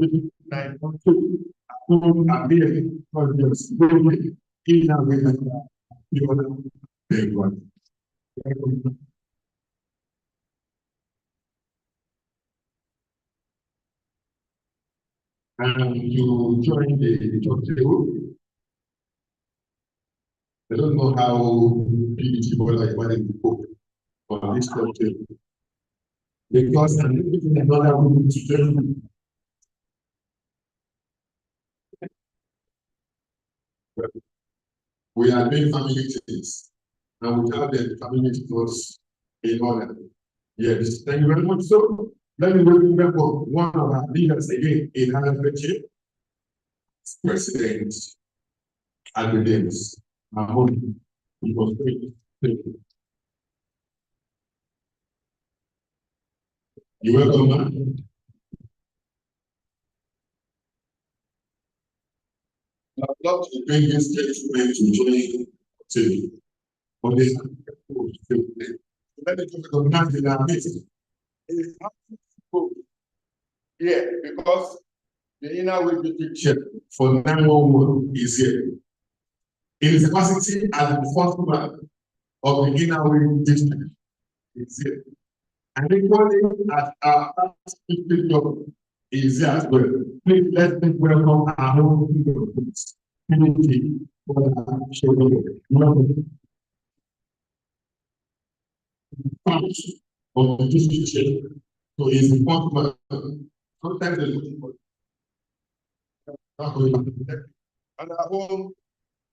And you join the talk table. I don't know how PBT like what they put on this talk table. Because I'm looking at another room to join. We are doing family things, and we have the family notes in order. Yes, thank you very much. So let me remember one of our leaders again in RFHA, President Agredamus. It was great. Thank you. You're welcome, man. I'd love to bring this gentleman to join today. But this let me just recognize in our meeting. Yeah, because the inner way picture for 911 is here. In its capacity as the first man of the inner way district is here. And equally as our job is here as well. Please let's welcome our own community for the showing of the district. So it's important. Sometimes they're looking for and our home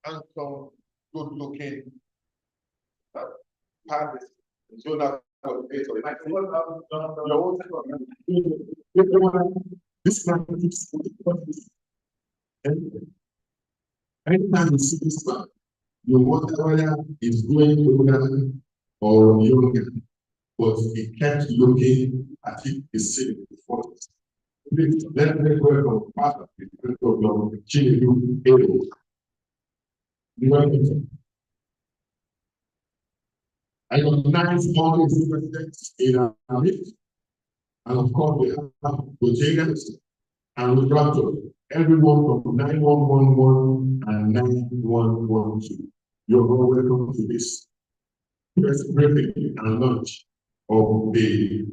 and some good looking parties. So that this man keeps anytime you see this man, you wonder whether it's going older or younger, but he kept looking at it the same before. Let me welcome part of the Chinedu Ero. I recognize all these presidents in our midst, and of course we have Rotarians and Rotrato, everyone from 9111 and 9112. You're all welcome to this first briefing and launch of the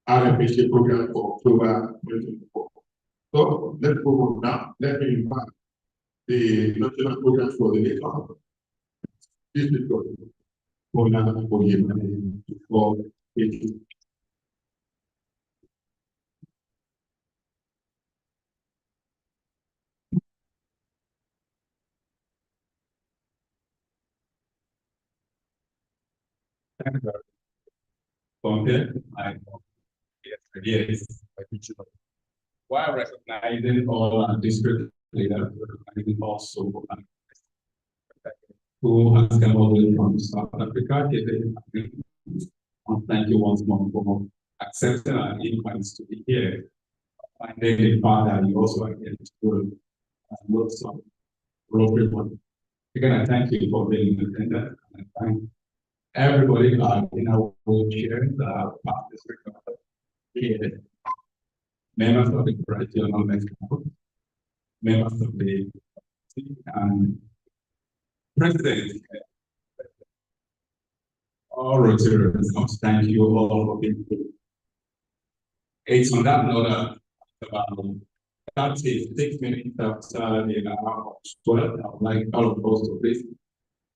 RFHA program for October 2024. So let's go on now. Let me invite the national program for the nation. This is for now for you for it. Yes, while recognizing all our district leaders, recognizing also who has come all the way from South Africa. Thank you once more for accepting our invites to be here. Finding the fact that you also are here to do lots of Rotary work. Again, I thank you for being in attendance, and I thank everybody in our wheelchairs that are part of this record here. Members of the Regional Mexico, members of the and President, all Rotarians, thank you all for being here. It's on that note about 36 minutes after the hour of 12, I would like all of us to please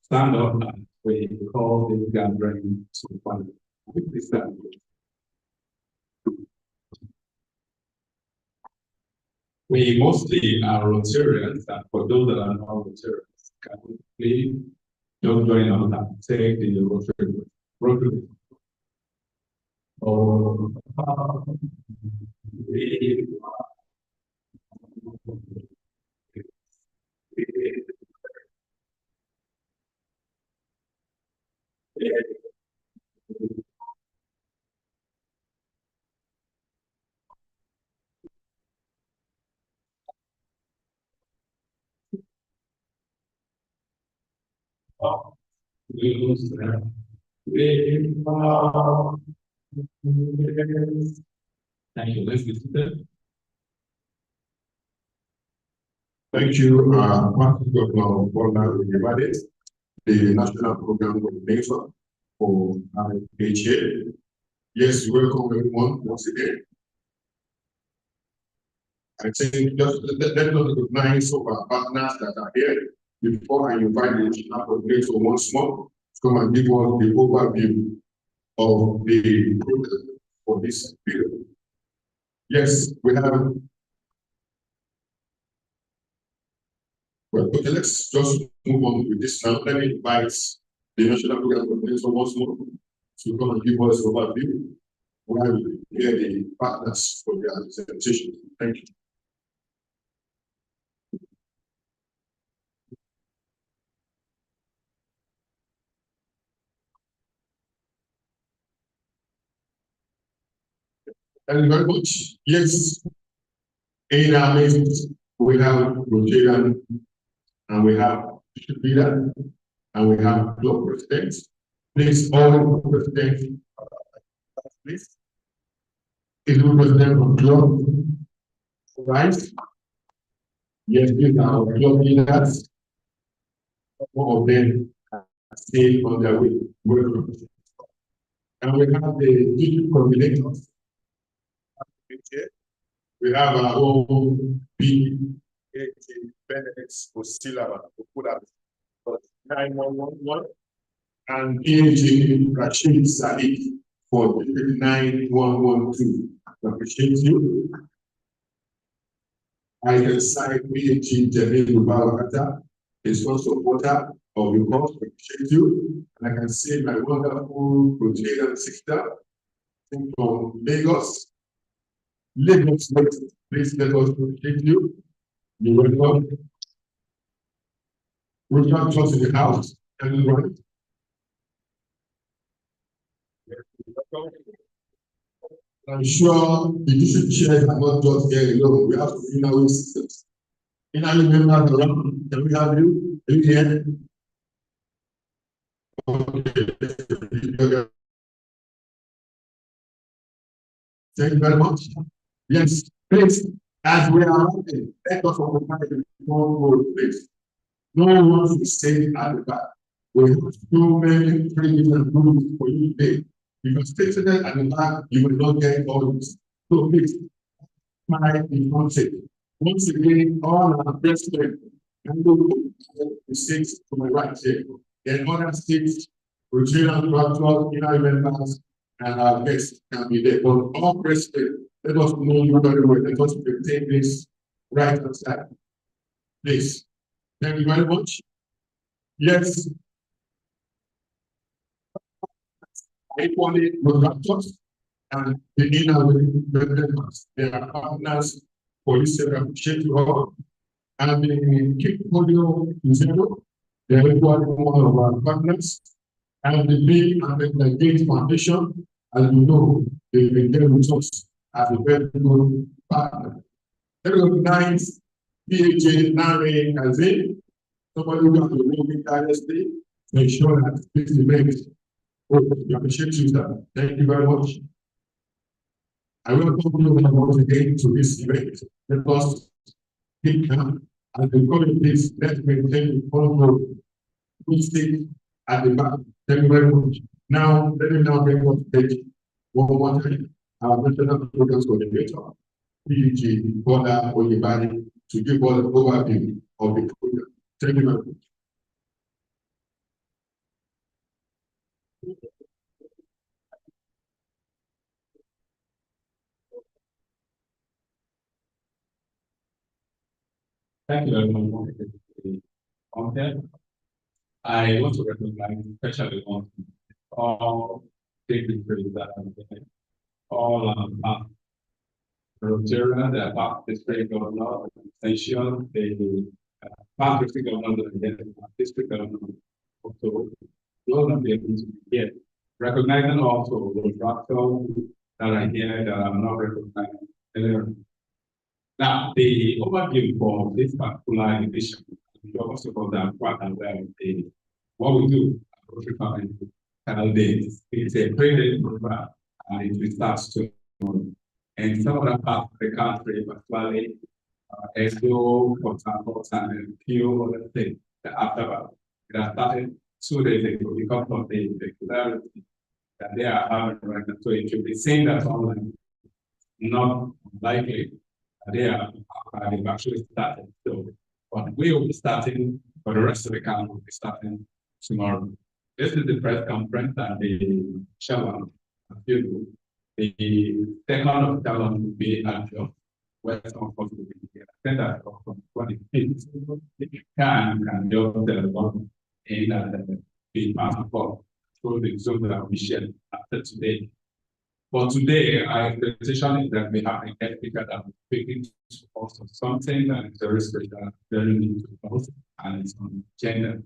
stand up and we call this gathering to one. Please stand. We mostly are Rotarians, and for those that are not Rotarians, can we please just join us and take the Rotary. Oh, thank you. Let's get to that. Thank you, Pastor Governor Bola Ojibade, the National Program Coordinator for RFHA. Yes, welcome everyone once again. I think just let us recognize of our partners that are here before I invite the National Coordinator once more to come and give us the overview of the program for this period. Yes, we have. Well, okay, let's just move on with this now. Let me invite the National Program Coordinator once more to come and give us an overview while we hear the partners for their presentation. Thank you. Thank you very much. Yes, in our midst, we have Rotarian, and we have Bishop leader, and we have club presidents. Please, all presidents, please. Is the president of club, right? Yes, these are our club leaders. All of them are still on their way. And we have the district coordinators. We have our own PHA benefits for Silava, for Kula, 9111, and PHA Rashid Sadiq for 9112. I appreciate you. I can cite PHA Jamil Mubarakata, is one supporter of the cause. I appreciate you. And I can say my wonderful Rotarian sister from Lagos. Lagos, please let us appreciate you. You're welcome. Welcome to us in the house, everyone. I'm sure the district chairs are not just there alone. We have to be in our systems. In our members around, can we have you? Are you here? Okay. Thank you very much. Yes, please, as we are working, let us occupy the front place. No one wants to stay at the back. We have so many trainings and rules for you today. If you stay seated at the back, you will not get all this. So please, my information. Once again, all our president and the states to my right here. Then other states, Rotarian Directors, United members, and our guests can be there. But all president, let us know you very well. Let us maintain this right side. Please. Thank you very much. Yes. Equally contractors and the inner members. They are partners for this appreciate you all. And the Cape Polio Zero, they are equally one of our partners. And the Bill and the Gates Foundation, as you know, they've been there with us as a very good partner. They recognize PHA Nare Kazin, somebody who has been working tirelessly to ensure that this event. We appreciate you, sir. Thank you very much. I welcome you once again to this event. Let us keep calm and encourage this. Let's maintain the control. We stay at the back. Thank you very much. Now, let me now bring up stage one more time. Our national programs coordinator, PG Bola Ojibade, to give us an overview of the program. Thank you very much. Thank you very much for the content. I want to recognize especially on all dignitaries that are there, all Rotarian, the past district governor, extension, the past district governor, the district governor, also those are able to be here. Recognizing also those doctors that are here that are not recognized. Now, the overview for this particular edition, we also call that quite aware of what we do at Rotary Canal Days. It's a pre-day program and it will start tomorrow. And some other parts of the country, particularly Edo, Port Harcourt, and a few other things after that. It has started 2 days ago because of the regularity that they are having right now. So it should be seen that online, not likely. They are they've actually started. So, but we will be starting for the rest of the country. Will be starting tomorrow. This is the press conference and the chairman. The second of challenge will be at the Western Coast will be here. I think that from 25th, you can just in the passport through the Zoom that we shared after today. But today, our expectation is that we have a guest speaker that will speaking to us on something that is very special, very new to us, and it's on gender.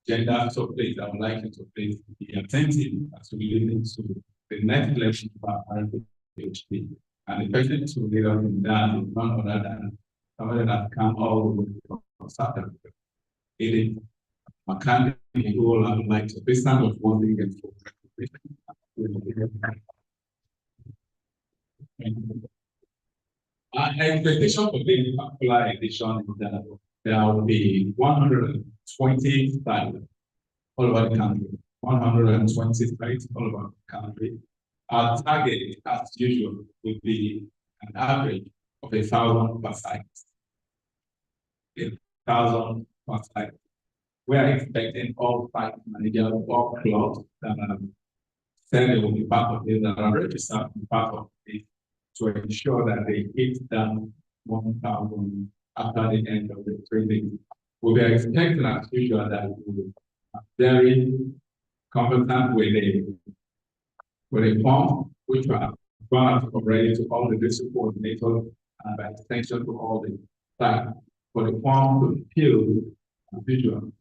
Gender, so please, I would like you to please be attentive as we listen to the next lecture about RFHA. And the person to lead us in that is none other than somebody that come all the way from South Africa. It is a candidate who I would like to be stand of one thing and for our expectation for this particular edition is that there will be 120 sites all over the country. 120 sites all over the country. Our target, as usual, will be an average of 1,000 per site. 1,000 per site. We are expecting all site managers, all clubs that said they will be part of this, that are registered to be part of this, to ensure that they hit that 1,000 after the end of the training. We'll be expecting, as usual, that we will be very competent with a form which we have gone out already to all the district coordinators and by extension to all the staff for the form to fill as usual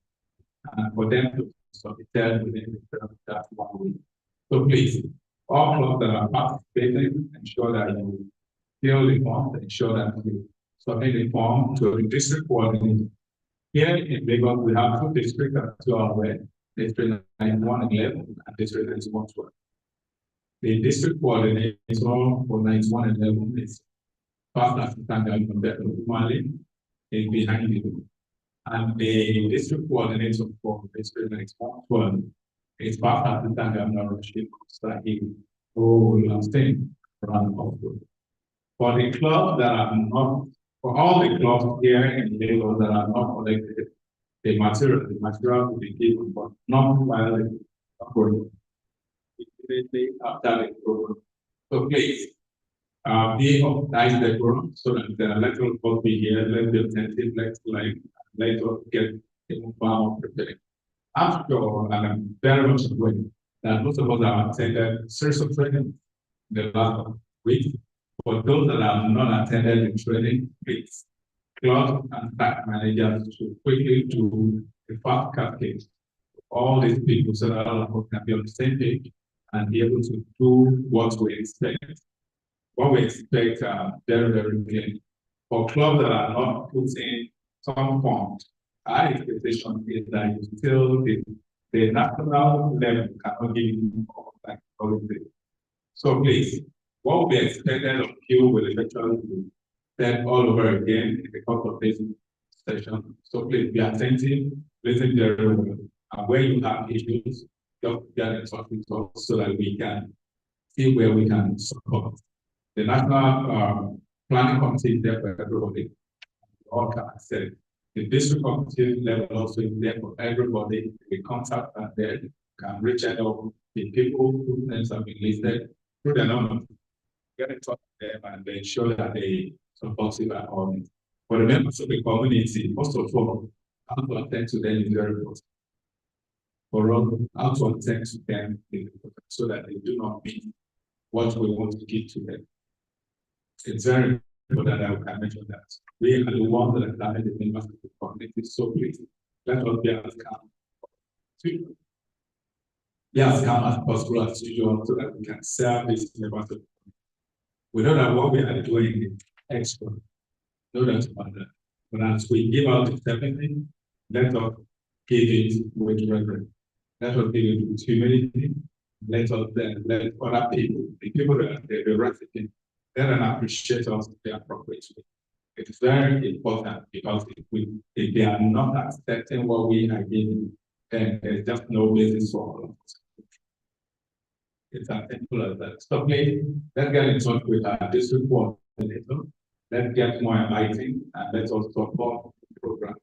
and for them to submit within that 1 week. So please, all clubs that are participating, ensure that you fill the form, ensure that you submit the form to the district coordinator. Here in Lagos, we have 2 districts that you are aware, District 9111 and District 9112. The district coordinator for 9111 is First Assistant Governor Mali is behind you. And the district coordinator for District 9112 is First Assistant Governor Rashid Sahi, who will abstain from the For the clubs that are not, for all the clubs here in Lagos that are not collected, the material will be given, but not while immediately after the program. So please, be organized the program so that the electoral vote be here, let's be attentive, let's get the farm prepared. I'm sure, and I'm very much aware that most of us have attended series of training in the last week. For those that have not attended the training, please, club and staff managers should quickly do a fast cascade of all these people so that all of us can be on the same page and be able to do what we expect. What we expect very, very clearly. For clubs that are not putting some forms, our expectation is that you still the national level cannot give you all like policy. So please, what we expected of you will eventually be said all over again in the course of this session. So please be attentive, listen very well. And where you have issues, just get in touch with us so that we can see where we can support. The National Planning Committee is there for everybody. All can access. The district committee level also is there for everybody. We contact and then can reach out to the people whose names have been listed through the number. Get in touch with them and ensure that they support it at all. For the members of the community, most of all, how to attend to them is very important. For us, how to attend to them is important so that they do not miss what we want to give to them. It's very important that I mention that. We are the ones that are planning the members of the community, so please, let us be as calm. Be as calm as possible as usual so that we can serve these members of the community. We know that what we are doing is extra. No doubt about that. But as we give out the 70, let us give it with reverence. Let us give it with humility. Let us then let other people, the people that are the recipients, let them appreciate us the appropriate way. It's very important because if they are not accepting what we are giving, then there's just no basis for all of us. It's as simple as that. So please, let's get in touch with our district coordinator. Let's get more enlightening and let's also support the program.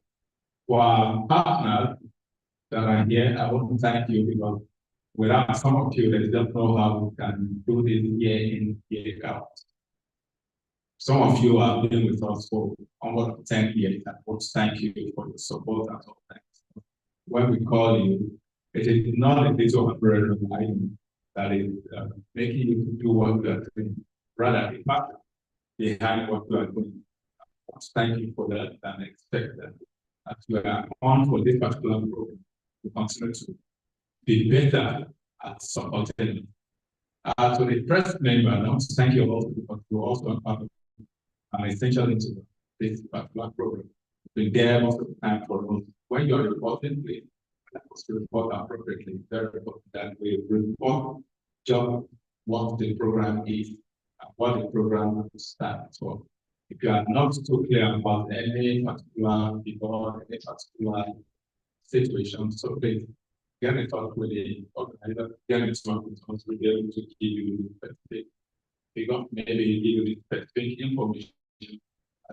For our partners that are here, I want to thank you because without some of you, they don't know how we can do this year in, year out. Some of you have been with us for almost 10 years, and I want to thank you for your support and all that. When we call you, it is not a little umbrella item that is making you do what you are doing, rather the fact behind what you are doing. I want to thank you for that and expect that as you are on for this particular program, to continue to be better at supporting. So the press member, I want to thank you also because you also are essential into this particular program. Be there most of the time for us. When you're reporting, please report appropriately. Very important that we report just what the program is and what the program stands for. If you are not too clear about any particular people, any particular situation, so please get in touch with the organizer, get in touch with us, we'll be able to give you specific figure, maybe give you the specific information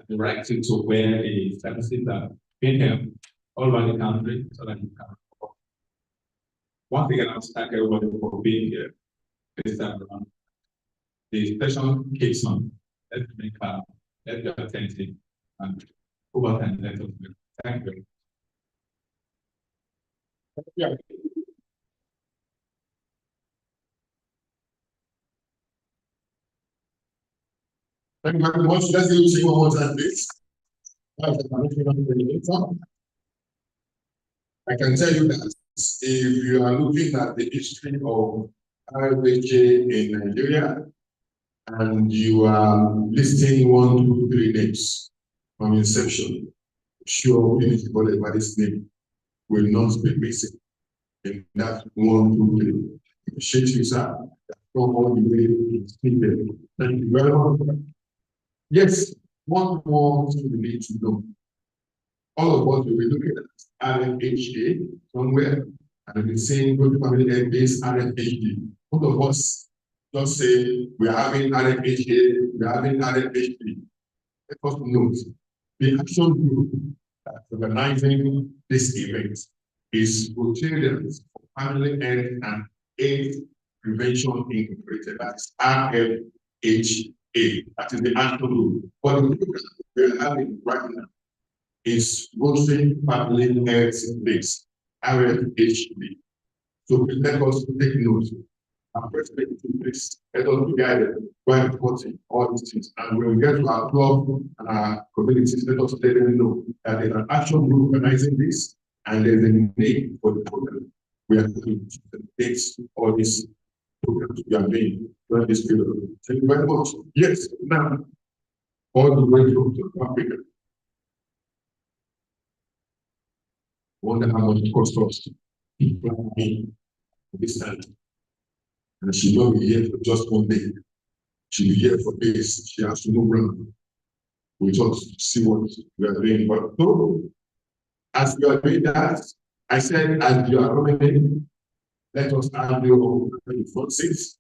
directing to where the services are being held all over the country so that you can support. Once again, I want to thank everybody for being here this time around. The session keeps on. Let's make let's be attentive and over time let us do. Thank you. Yeah. Thank you very much. Let's do see one more time, please. I can tell you that if you are looking at the history of RFHA in Nigeria and you are listing 1, 2, 3 names from inception, sure anybody's name will not be missing in that 1, 2, 3. Appreciate you, sir. From all the way to Stephen. Thank you very much. Yes, one more thing we need to know. All of us will be looking at RFHA somewhere and we'll be saying good family health based RFHA. All of us just say we are having RFHA, we are having RFHA. Let us note the action group that's organizing this event is Rotarians for Family Health and AIDS Prevention Incorporated. That's RFHA. That is the action group. But the program we are having right now is Rotary Family Health Base, RFHB. So let us take note. Our president to this, let us be guided by reporting all these things. And when we get to our club and our communities, let us let them know that there's an action group organizing this and there's a name for the program. We are going to take all these programs we are doing during this period. Thank you very much. Yes, now, all the way to Africa. Wonder how much it costs us to plan this time. And she will not be here for just one day. She'll be here for days. She has to move around. We just see what we are doing. But so, as we are doing that, I said, as you are coming in, let us have your front seats.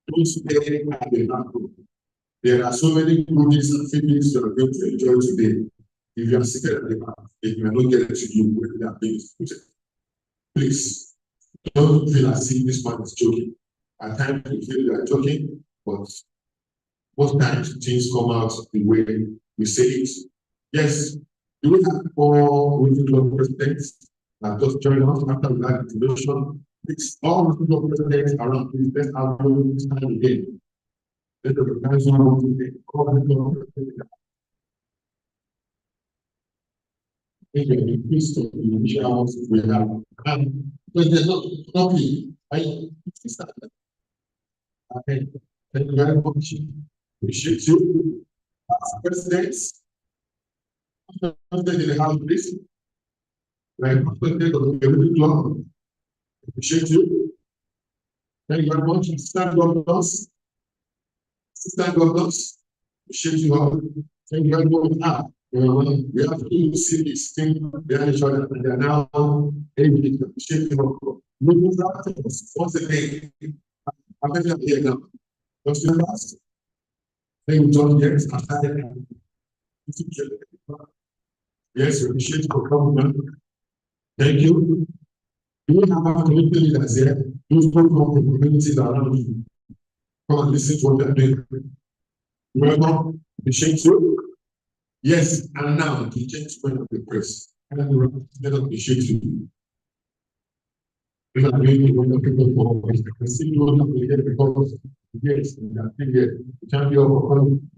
Don't stay at the back room. There are so many goodies and feelings you are going to enjoy today. If you are seated at the back, if you are not getting to you when they are being disputed, please don't feel as if this man is joking. At times we feel we are joking, but most times things come out the way we say it. Yes, you will have 4 Rotary Club presidents that just joined us after we had the introduction. It's all Rotary Club presidents around. Please let's have them stand again. Let the organization increase to the initial we have. But there's nothing. Okay, thank you very much. Appreciate you. As presidents, president in the house, please. Like president of the Rotary Club. Appreciate you. Thank you very much. Assistant governors. Assistant governors. Appreciate you all. Thank you very much. We have to see this thing behind each other, and they are now able to shape them up. Looking after us once again. I'm going to hear now. Just the last thing, John, yes, yes, we appreciate your coming. Thank you. You have a community leaders here. You don't know the communities around you. Come and listen to what they're doing. Welcome. Appreciate you. Yes, and now the gentlemen of the press. Let us appreciate you. We are doing wonderful for us. I can see you all up here because yes, I think the champion of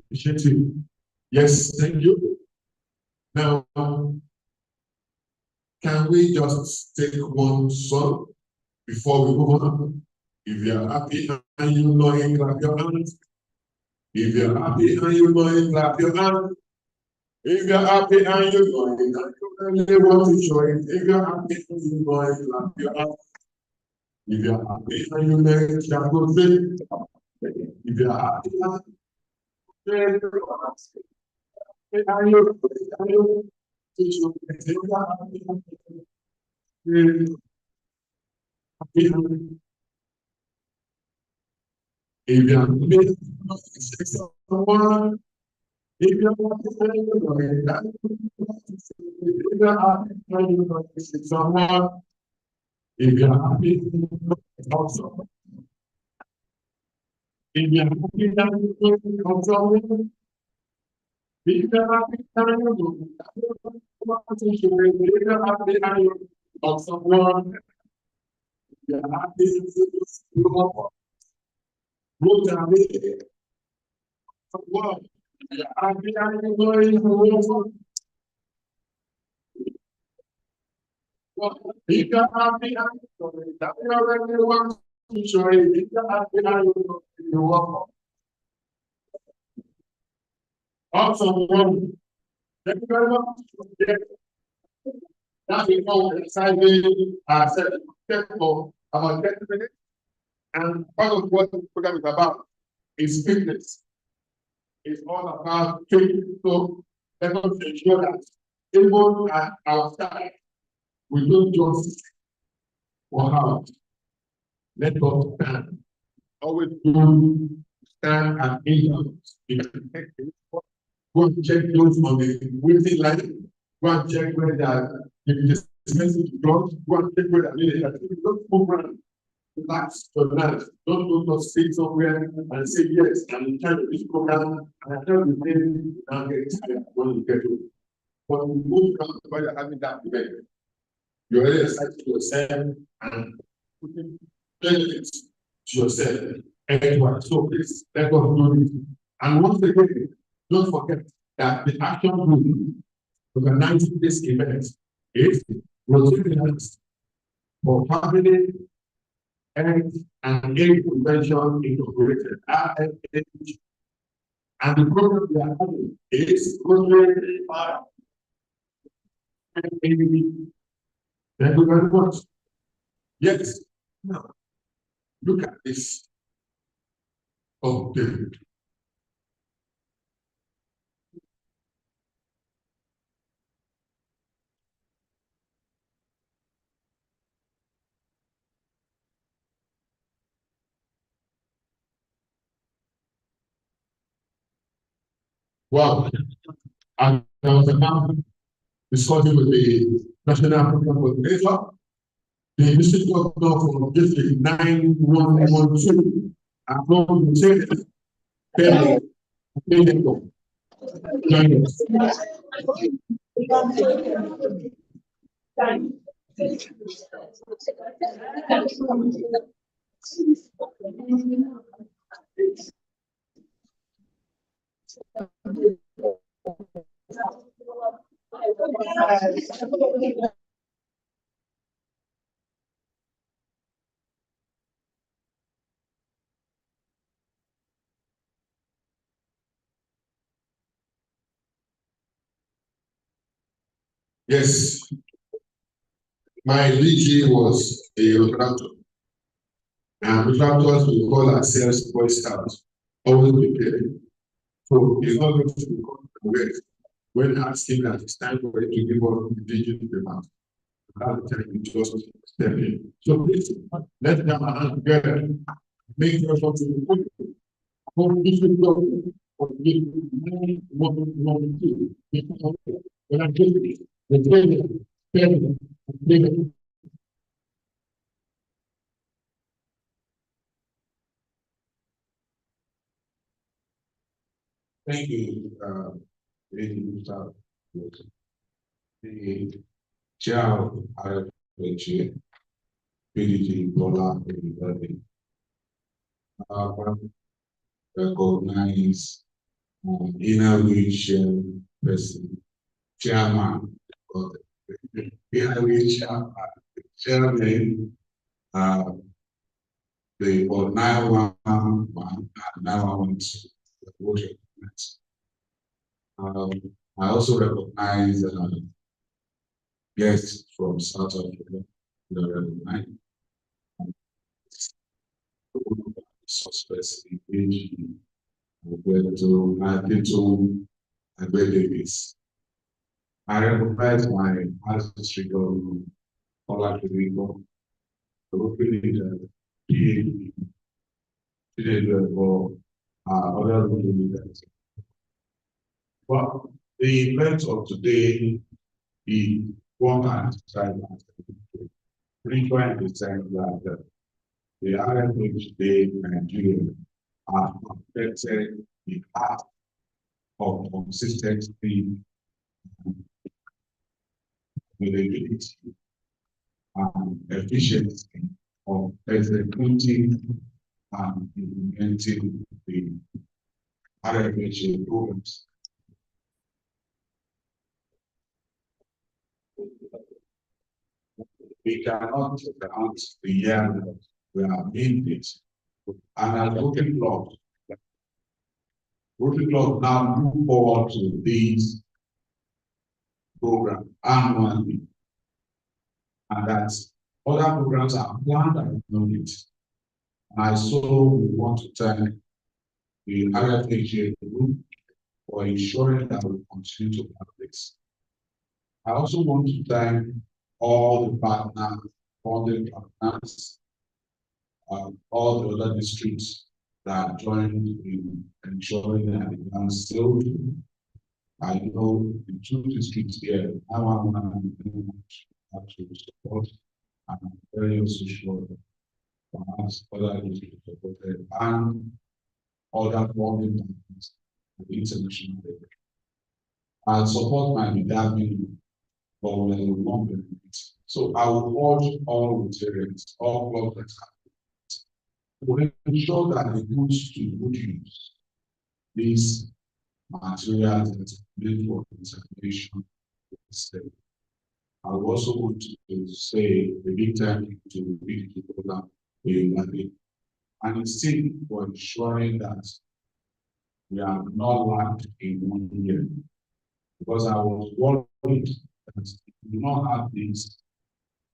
appreciate you. Yes, thank you. Now, can we just take one song before we move on? If you are happy and you know it, clap your hands. If you're happy and you know it, clap your hands. If you're happy and you know it, and you want to show it. If you're happy and you know it, clap your hands. If you're happy and you know it, clap your hands. If you're happy and you if you're someone, if you're someone, if you're happy, also. If you're happy, also. If you're happy, also one. You're happy, good and one. You're happy and going to if you're happy and going, that you already want to show it. If you're happy and you walk also one. Thank you very much. That's before exciting for about 10 minutes. And part of what the program is about is fitness. It's all about training. So let us ensure that even at our side, we don't just walk out. Let us stand. Always do stand and aim. Go and check those on the waiting line. Go and check where they are. If it's expensive to go and check where they are. Don't move around. Relax your life. Don't just stay somewhere and say yes. And in time of this program, and I tell you, then now get tired when you get to it. But you move around while you're having that event. You're already excited yourself and putting benefits to yourself. Anyway, so please let us do it. And once again, don't forget that the action group organizing this event is Rotarians for Family, Health, and Aid Prevention Incorporated, RFHA. And the program we are having is Rotary. Thank you very much. Yes. Now, look at this. Oh, David. Wow. And I was now discussing with the National Program Coordinator, the district governor from District 9112. I'm going to say it. Join us. Yes, my liege was a contractor, and contractors will call ourselves Boy Scouts, always prepared. So it's not going to be when asking that it's time for it to give us the digital paper, that's the time we just step in. So please, let's come and together, make sure something good. When I get the thank you, Lady Mr. The chair of RFHA, PDG Bola, recognize inner reach person, chairman, inner reach chairman, the 911 and 912 voter documents. I also recognize guests from South Africa that are recognized. Suspects engaged in Davis. I recognize my ancestry government, Paula Kirigo, located PhD, for other leaders. But the event of today is one and decide that the RFHA Nigeria are affected the path of consistency, availability, and efficiency of executing and implementing the RFHA programs. We cannot count the year that we are in this. And as voting blocks now move forward to these programs annually. And that other programs are planned and not. I so want to thank the RFHA group for ensuring that we continue to have this. I also want to thank all the partners, funding partners, all the other districts that joined in ensuring that the plan still. I know the two districts here, I want to support, and I'm very also sure perhaps other districts supported and other funding partners at the international level. I'll support my medallion, but we will not benefit. So I will urge all Rotarians, all clubs to ensure that they put to good use these materials that are made for examination. I also want to say a big thank you to the BDT program and it's still for ensuring that we are not lagged in 1 year. Because I was worried that if we do not have these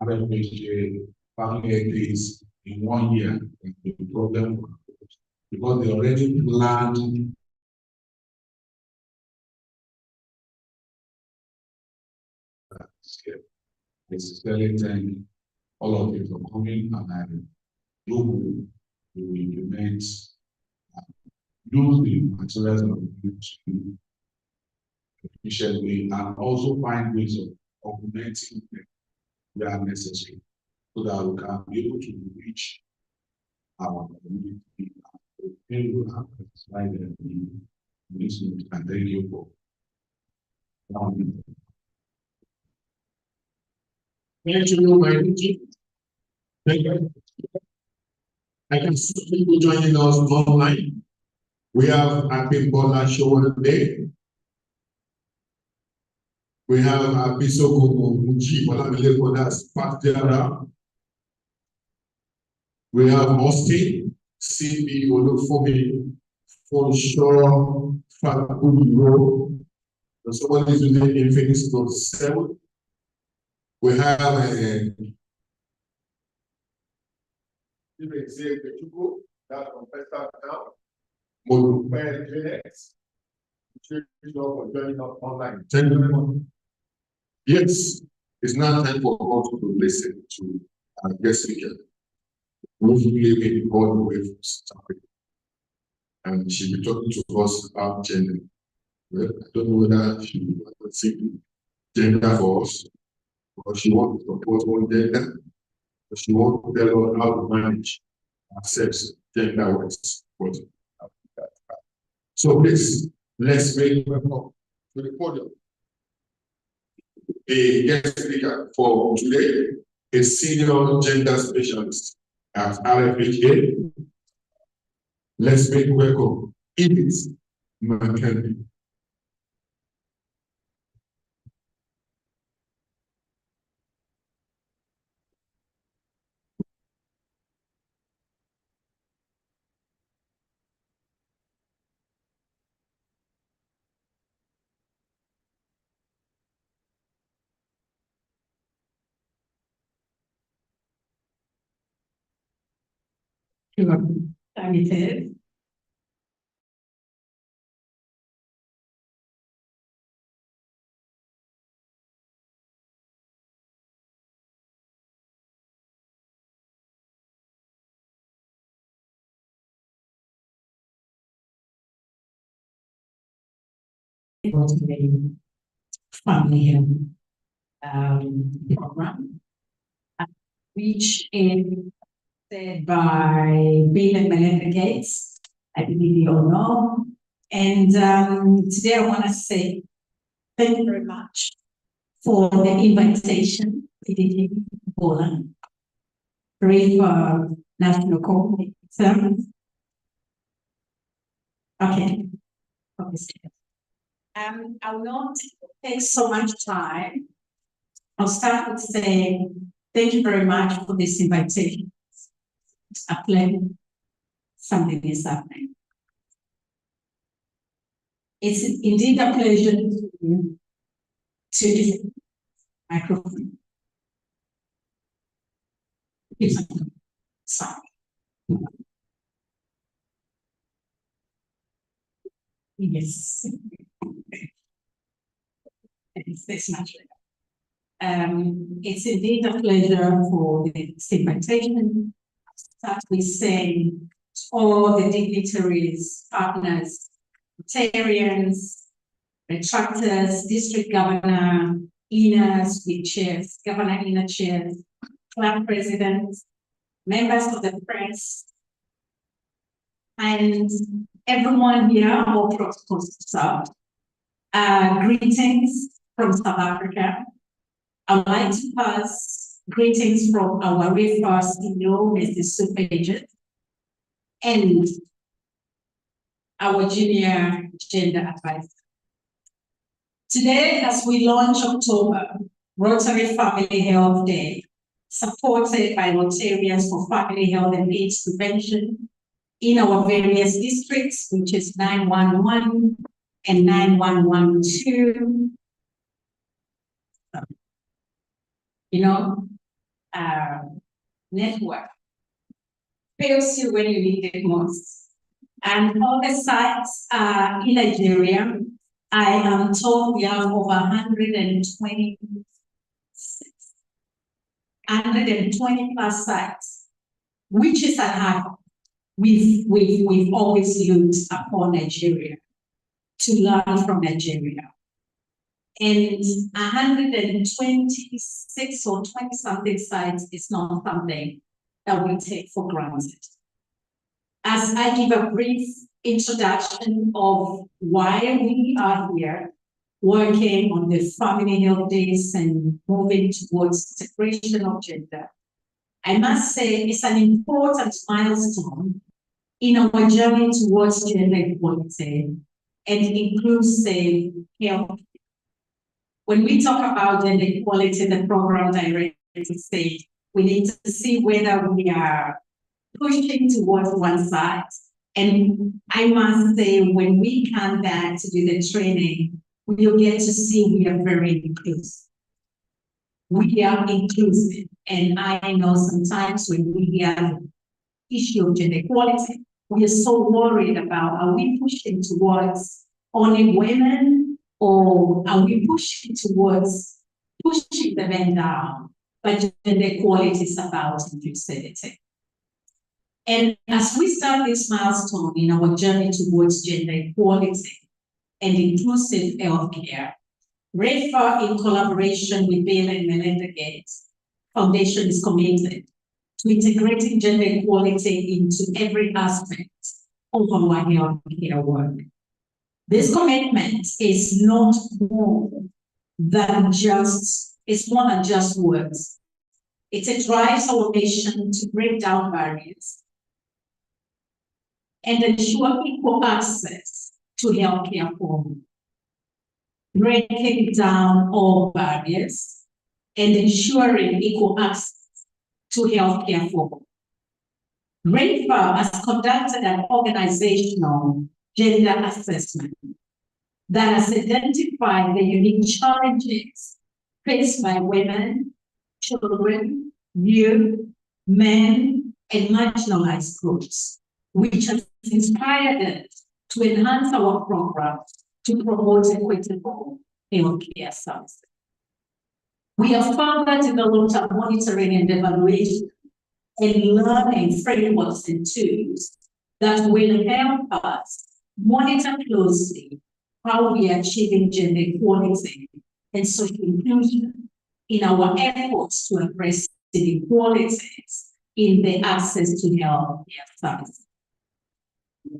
RFHA family days in 1 year, the problem, because they already planned necessarily thank all of you for coming, and I do will implement use the materials of the efficiently and also find ways of augmenting them where necessary so that we can be able to reach our community and be able to satisfy them in this moment. And thank you for thank you, my team. Thank you. I can see people joining us online. We have Happy Bola show today. We have Abisoko Muchi Bola, that's Patiara. We have Austin, CB Olufomi, Fonshore, Fakuduro. Somebody is using Infinix Note 7. We have that's from Pesta Town. Modupe Genex, for joining us online. Thank you very much. Yes, it's now time for us to listen to our guest speaker, who's living all the way from South Africa. And she'll be talking to us about gender. Well, I don't know whether she will say gender for us, or she wants to propose one gender, or she wants to tell us how to manage ourselves gender-wise. So please, let's make welcome to the podium a guest speaker for today, a senior gender specialist at RFHA. Let's make welcome Edith McKenzie. It was a family program, which is said by Bill and Melinda Gates. I believe you all know. And today I want to say thank you very much for the invitation to the Poland, Brave National Coordinator. Okay. I will not take so much time. I'll start with saying thank you very much for this invitation. It's a pleasure. Something is happening. It's indeed a pleasure to this microphone. Sorry. Yes. It's much better. It's indeed a pleasure for this invitation. Start with saying to all the dignitaries, partners, Rotarians, retractors, district governor, INAs with chairs, governor INA chairs, club presidents, members of the press, and everyone here, all protocols observed. Greetings from South Africa. I would like to pass greetings from our very first CEO, Mr. Superagent, and our junior gender advisor. Today, as we launch October, Rotary Family Health Day, supported by Rotarians for Family Health and AIDS Prevention in our various districts, which is 911 and 9112. Network fails you when you need it most. And all the sites in Nigeria, I am told we have over 120 plus sites, which is a hard. We've always looked upon Nigeria to learn from Nigeria. And 126 or 20-something sites is not something that we take for granted. As I give a brief introduction of why we are here working on the Family Health Days and moving towards integration of gender, I must say it's an important milestone in our journey towards gender equality and inclusive health. When we talk about gender equality, the program director said we need to see whether we are pushing towards one side. And I must say, when we come back to do the training, we'll get to see we are very inclusive. We are inclusive. And I know sometimes when we hear the issue of gender equality, we are so worried about, are we pushing towards only women, or are we pushing towards pushing the men down? But gender equality is about inclusivity. And as we start this milestone in our journey towards gender equality and inclusive healthcare, RFHA, in collaboration with Bill and Melinda Gates Foundation, is committed to integrating gender equality into every aspect of our healthcare work. This commitment is more than just words. It drives our nation to break down barriers and ensure equal access to healthcare for all. Breaking down all barriers and ensuring equal access to healthcare for all. RFHA has conducted an organizational gender assessment that has identified the unique challenges faced by women, children, youth, men, and marginalized groups, which has inspired us to enhance our programs to promote equitable healthcare services. We have further developed a monitoring and evaluation and learning frameworks and tools that will help us monitor closely how we are achieving gender equality and social inclusion in our efforts to address inequalities in the access to healthcare services.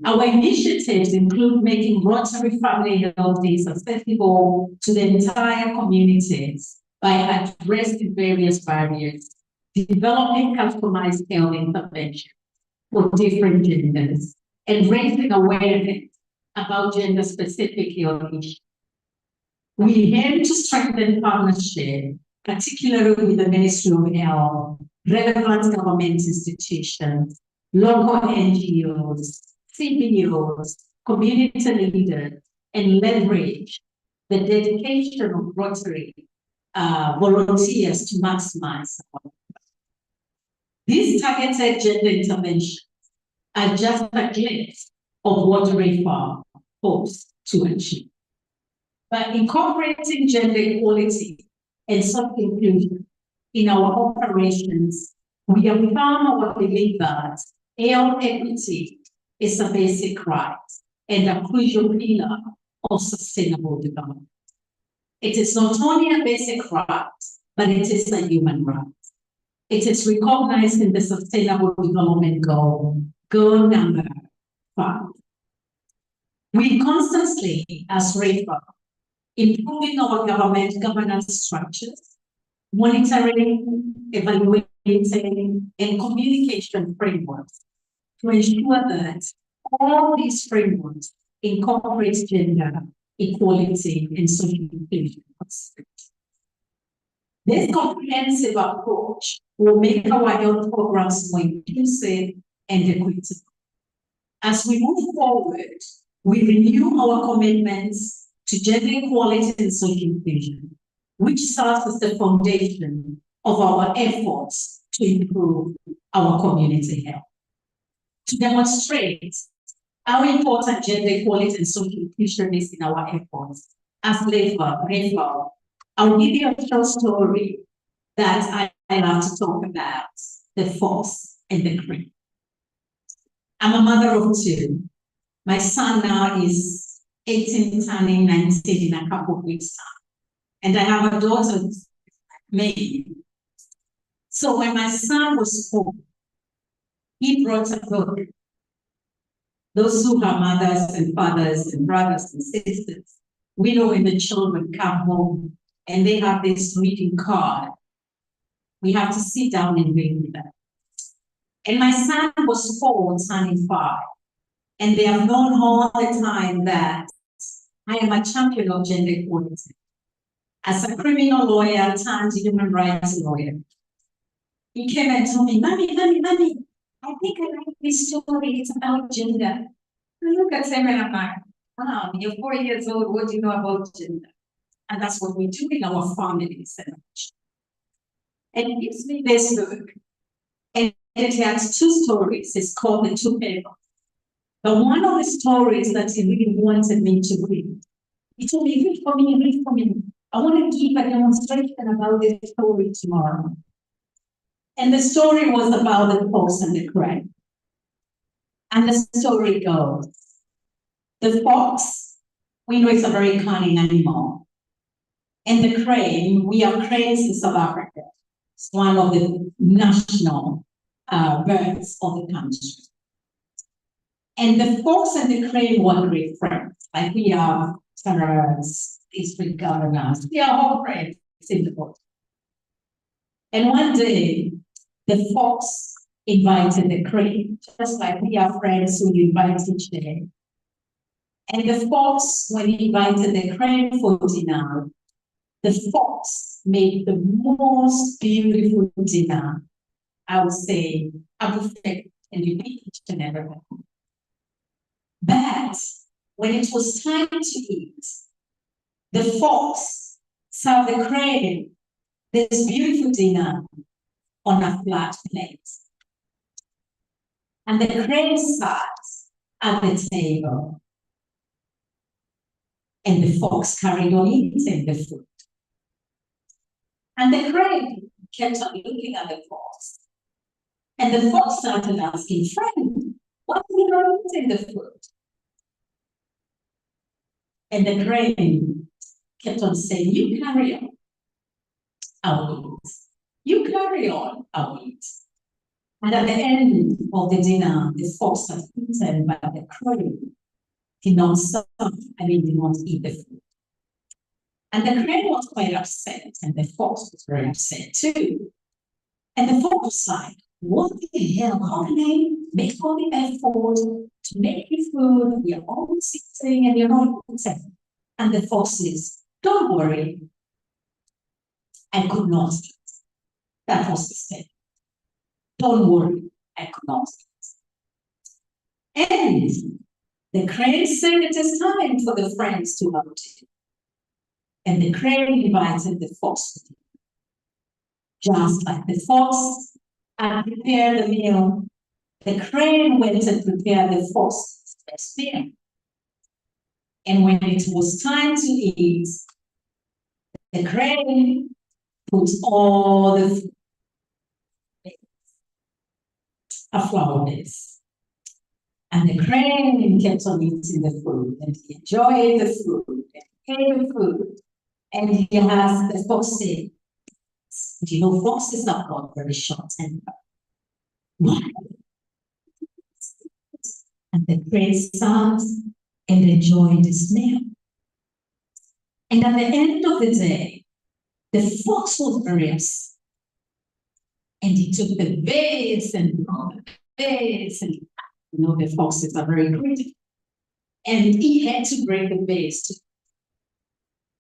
Our initiatives include making Rotary Family Health Days accessible to the entire communities by addressing various barriers, developing customized health interventions for different genders, and raising awareness about gender-specific health issues. We aim to strengthen partnership, particularly with the Ministry of Health, relevant government institutions, local NGOs, CBOs, community leaders, and leverage the dedication of Rotary volunteers to maximize support. These targeted gender interventions are just a glimpse of what RFHA hopes to achieve. By incorporating gender equality and social inclusion in our operations, we have found our belief that health equity is a basic right and a crucial pillar of sustainable development. It is not only a basic right, but it is a human right. It is recognized in the Sustainable Development Goal number 5. We constantly, as RFHA, improving our government governance structures, monitoring, evaluating, and communication frameworks to ensure that all these frameworks incorporate gender equality and social inclusion. This comprehensive approach will make our health programs more inclusive and equitable. As we move forward, we renew our commitments to gender equality and social inclusion, which serves as the foundation of our efforts to improve our community health. To demonstrate how important gender equality and social inclusion is in our efforts, as RFHA, I'll give you a short story that I love to talk about, the fox and the crane. I'm a mother of 2. My son now is 18, turning 19 in a couple of weeks' time. And I have a daughter, May. So when my son was 4, he brought a book. Those who have mothers and fathers and brothers and sisters, we know when the children come home and they have this reading card, we have to sit down and read with them. And my son was 4, turning 5. And they have known all the time that I am a champion of gender equality. As a criminal lawyer turned human rights lawyer, he came and told me, Mommy, I think I like this story. It's about gender. I look at him and I'm like, wow, you're 4 years old. What do you know about gender? And that's what we do in our families. And he gives me this book. And it has 2 stories. It's called The 2 Papers But one of the stories that he really wanted me to read, he told me, read for me, read for me. I want to give a demonstration about this story tomorrow. And the story was about the fox and the crane. And the story goes, the fox, we know it's a very cunning animal. And the crane, we have cranes in South Africa. It's one of the national birds of the country. And the fox and the crane were great friends. Like we are terrors, district governors, we are all friends in the boat. And one day, the fox invited the crane, just like we are friends who you invite each day. And the fox, when he invited the crane for dinner, the fox made the most beautiful dinner. I would say a buffet, and you eat each and every one. But when it was time to eat, the fox served the crane this beautiful dinner on a flat plate. And the crane sat at the table. And the fox carried on eating the food. And the crane kept on looking at the fox. And the fox started asking, friend, why are you not eating the food? And the crane kept on saying, you carry on, I'll eat. You carry on, I'll eat. And at the end of the dinner, the fox had eaten, but the crane did not stop, did not eat the food. And the crane was quite upset, and the fox was very upset too. And the fox was like, what the hell? How can I make all the effort to make you food? We are all sitting and you're not eating. And the fox says, don't worry. I could not eat. That was the statement. Don't worry, I could not eat. And the crane said it is time for the friends to have tea. And the crane invited the fox to dinner. Just like the fox had prepared the meal, the crane went and prepared the fox's best meal. And when it was time to eat, the crane put all the food a flower base. And the crane kept on eating the food, and he enjoyed the food, and he ate the food. And he asked the fox, said, do you know, foxes have got very short temper. Why? And the crane sat and enjoyed his meal. And at the end of the day, the fox was very upset. And he took the vase and brought the vase, and the foxes are very critical. And he had to break the vase.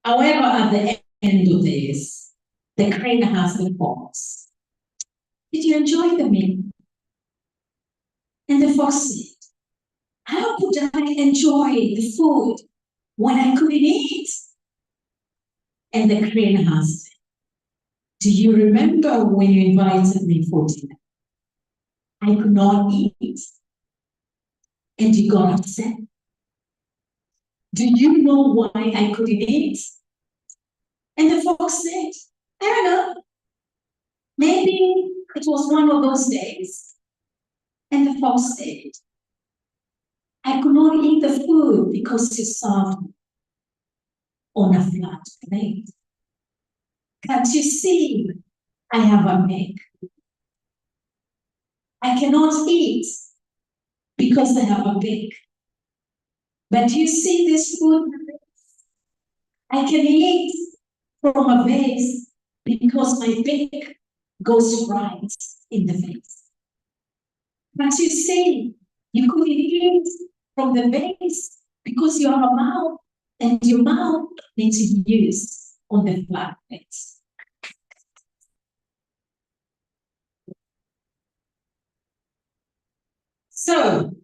However, at the end of this, the crane asked the fox, did you enjoy the meal? And the fox said, how could I enjoy the food when I couldn't eat? And the crane asked, do you remember when you invited me for dinner? I could not eat. And you got upset. Do you know why I couldn't eat? And the fox said, I don't know. Maybe it was one of those days. And the fox said, I could not eat the food because you served on a flat plate. Can't you see? I have a neck. I cannot eat because I have a beak. But you see this food? I can eat from a vase because my beak goes right in the vase. But you see, you couldn't eat from the vase because you have a mouth, and your mouth needs to be used on the flat plate. So,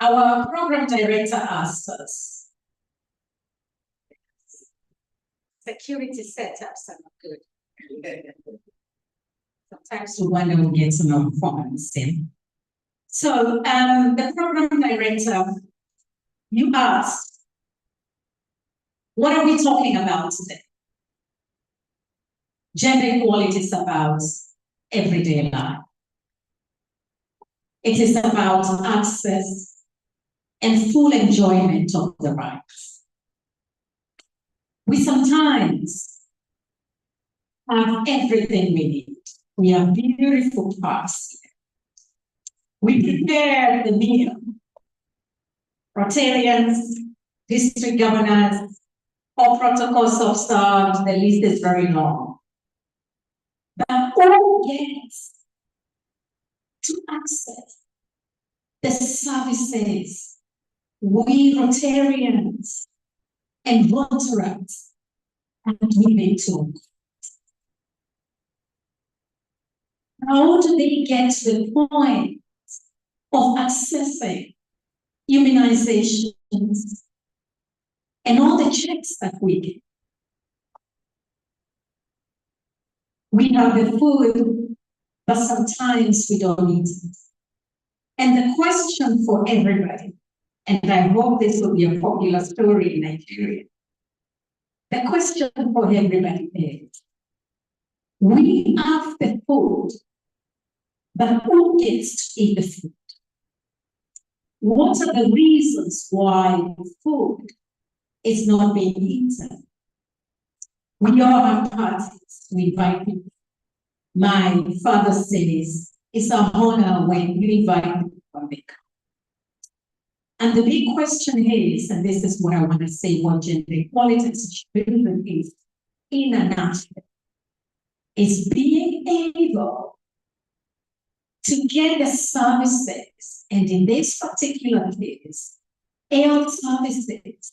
our program director asked us, security setups are not good. Sometimes we wonder we get some performance in. So the program director, you asked, what are we talking about today? Gender equality is about everyday life. It is about access and full enjoyment of the rights. We sometimes have everything we need. We have beautiful parks here. We prepare the meal. Rotarians, district governors, all protocols observed, the list is very long. But all gets to access the services we Rotarians and Rotaract and women to. How do they get to the point of accessing immunizations and all the checks that we get? We have the food, but sometimes we don't eat it. And the question for everybody, and I hope this will be a popular story in Nigeria, the question for everybody is, we have the food, but who gets to eat the food? What are the reasons why food is not being eaten? We all have parties, we invite people. My father says, it's an honor when you invite people to make. And the big question is, and this is what I want to say, what gender equality is in a nutshell, is being able to get the services, and in this particular case, health services,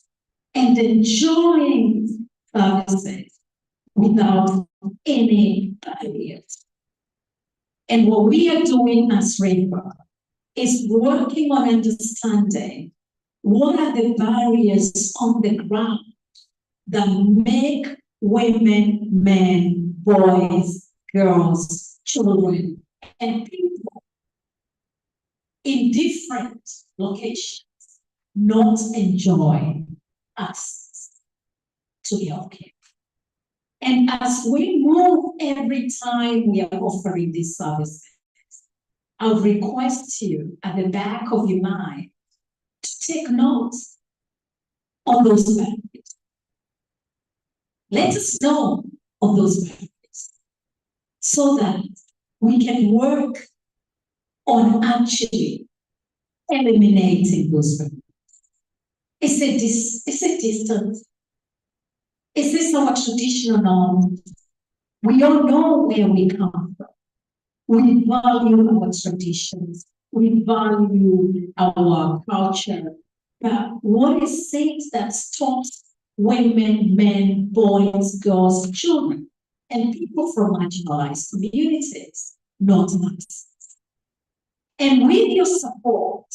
and enjoying services without any barriers. And what we are doing as RFHA is working on understanding what are the barriers on the ground that make women, men, boys, girls, children, and people in different locations not enjoy access to healthcare. And as we move every time we are offering these services, I'll request you at the back of your mind to take notes on those barriers. Let us know of those barriers so that we can work on actually eliminating those barriers. Is it distance? Is this our traditional norm? We all know where we come from. We value our traditions. We value our culture. But what is it that stops women, men, boys, girls, children, and people from marginalized communities not access? And with your support,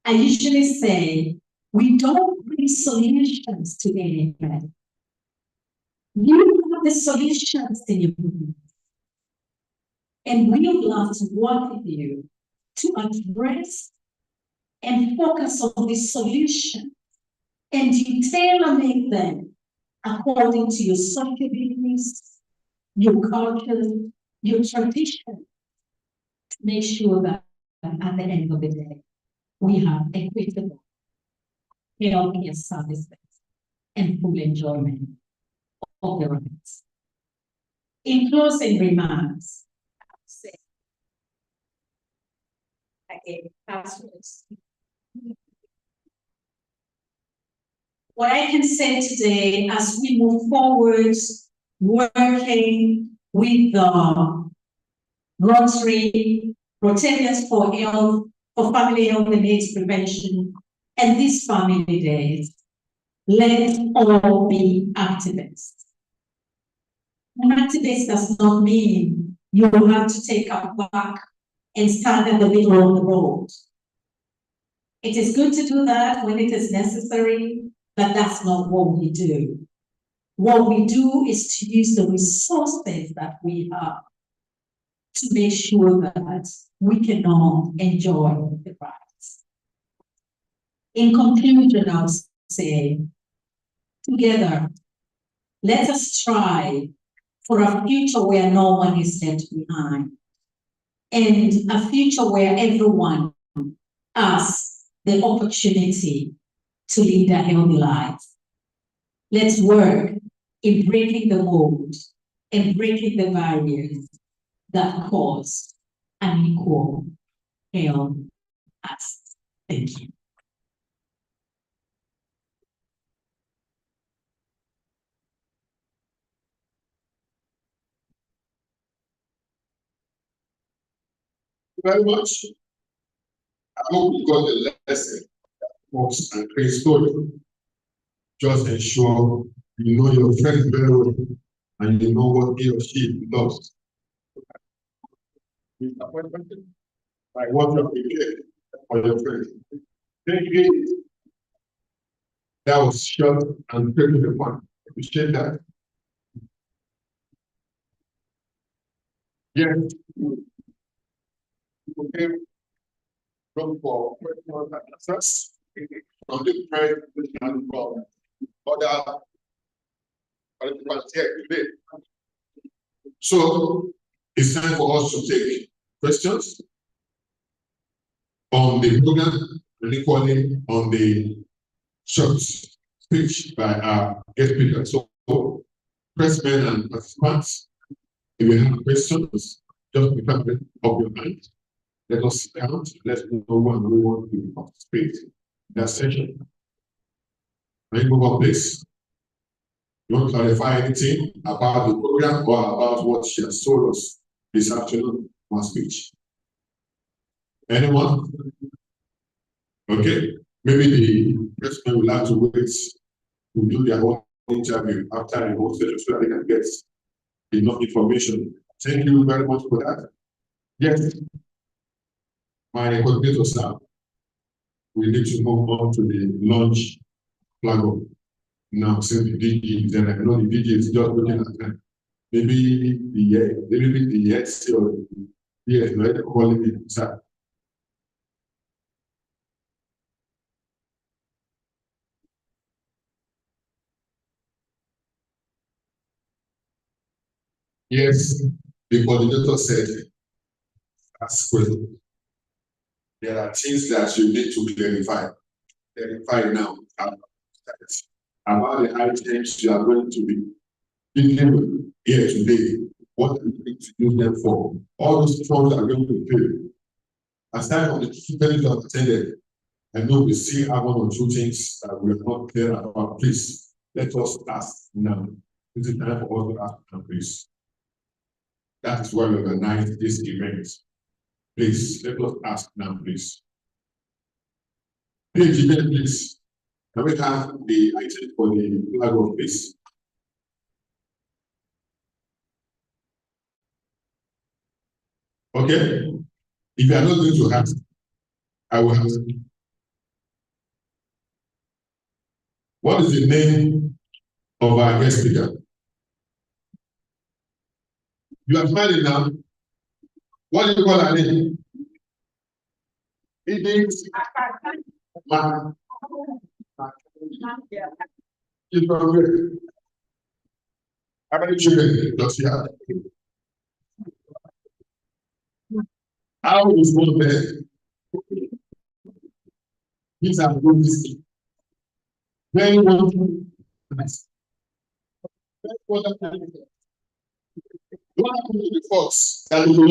I usually say, we don't bring solutions to anybody. You have the solutions in your community. And we would love to work with you to address and focus on the solution. And you tailor-make them according to your social beliefs, your culture, your tradition, to make sure that at the end of the day, we have equitable healthcare services and full enjoyment of the rights. In closing remarks, I would say, again, passwords. What I can say today, as we move forward, working with the Rotarians for Health, for Family Health and AIDS Prevention, and these family days, let all be activists. An activist does not mean you have to take a back and stand in the middle of the road. It is good to do that when it is necessary, but that's not what we do. What we do is to use the resources that we have to make sure that we can all enjoy the rides. In conclusion, I'll say, together, let us strive for a future where no one is left behind, and a future where everyone has the opportunity to lead a healthy life. Let's work in breaking the mold and breaking the barriers that cause unequal health access. Thank you. Very much. I hope you got the lesson. Works and create story. Just ensure you know your friend very well and you know what he or she loves. By what you prepared for your friend. Thank you. That was short and very the point. Appreciate that. Yes. Okay. Look for questions and answers from the press and from other participants here today. So it's time for us to take questions on the program and equally on the short speech by our guest speaker. So pressmen and participants, if you have questions, just become of your mind. Let us count. Let's know one we want to participate in that session. Can you move on, please? You want to clarify anything about the program or about what she has told us this afternoon in her speech? Anyone? Okay. Maybe the person will have to wait to do their own interview after the whole session so that they can get enough information. Thank you very much for that. Yes. My coordinator, sir, we need to move on to the launch flag up. Now, since the DG is there, I know the DG is just looking at them. Maybe the yes or yes, right? Calling it, sir. Yes, the coordinator said, ask question. There are things that you need to clarify. Clarify now about the items you are going to be dealing here today. What are you going to use them for? All those funds are going to pay. Aside from the students who have attended, I know we still have one or two things that we are not clear about. Please, let us ask now. This is time for us to ask now, please. That is why we organize this event. Please, let us ask now, please. Page event, please. Can we have the item for the flag of peace? Okay. If you are not going to ask, I will ask. What is the name of our guest speaker? You are smiling now. What do you call her name? It is Ma. She's from where? How many children does she have? How is one there? These are good. Very wonderful. Nice. Very wonderful. What happened to the fox that we know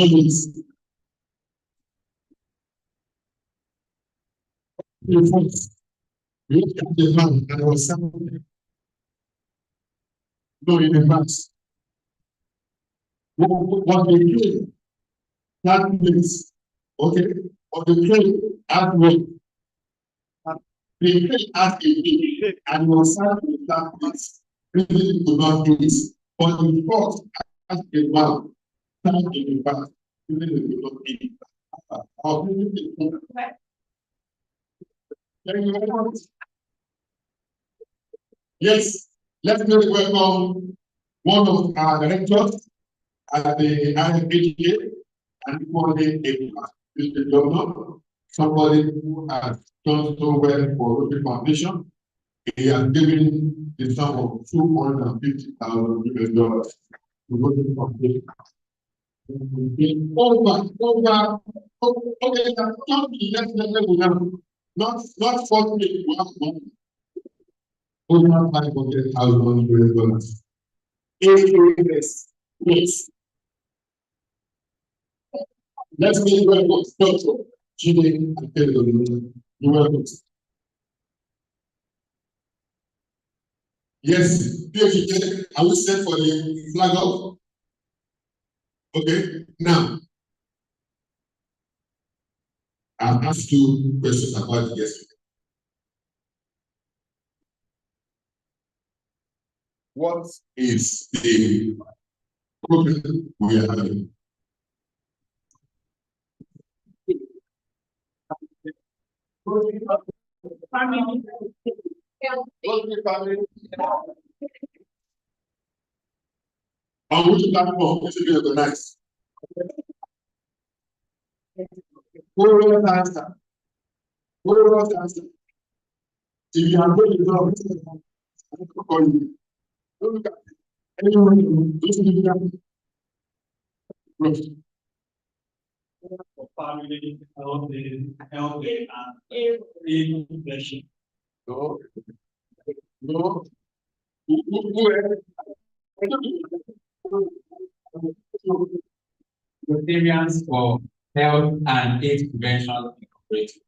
the fox? We looked at the man and there was something. No, in the past. What they claim, that means, okay, what they claim at work. They claim at a meeting and was served with that place. Really do not do this. But the fox as a man, stand in the past, really do not do it. Yes, let's go welcome one of our directors at the RFHA, anybody in the governor, somebody who has done so well for Rotary Foundation, he has given the sum of $250,000 to Rotary Foundation. Okay, not 40, over $500,000. Yes. Let's make welcome Dr. Jide Akeredolu. You welcome. Yes, PhD, I will set for the flag up. Okay, now I've asked two questions about yesterday. What is the problem we are having? Family. On which platform is to be organized? Oral answer. Oral answer. If you are going to go, I will call you. Don't look at anyone who doesn't do that. For family, health, and inflation. No. No. Rotarians for health and AIDS prevention incorporated.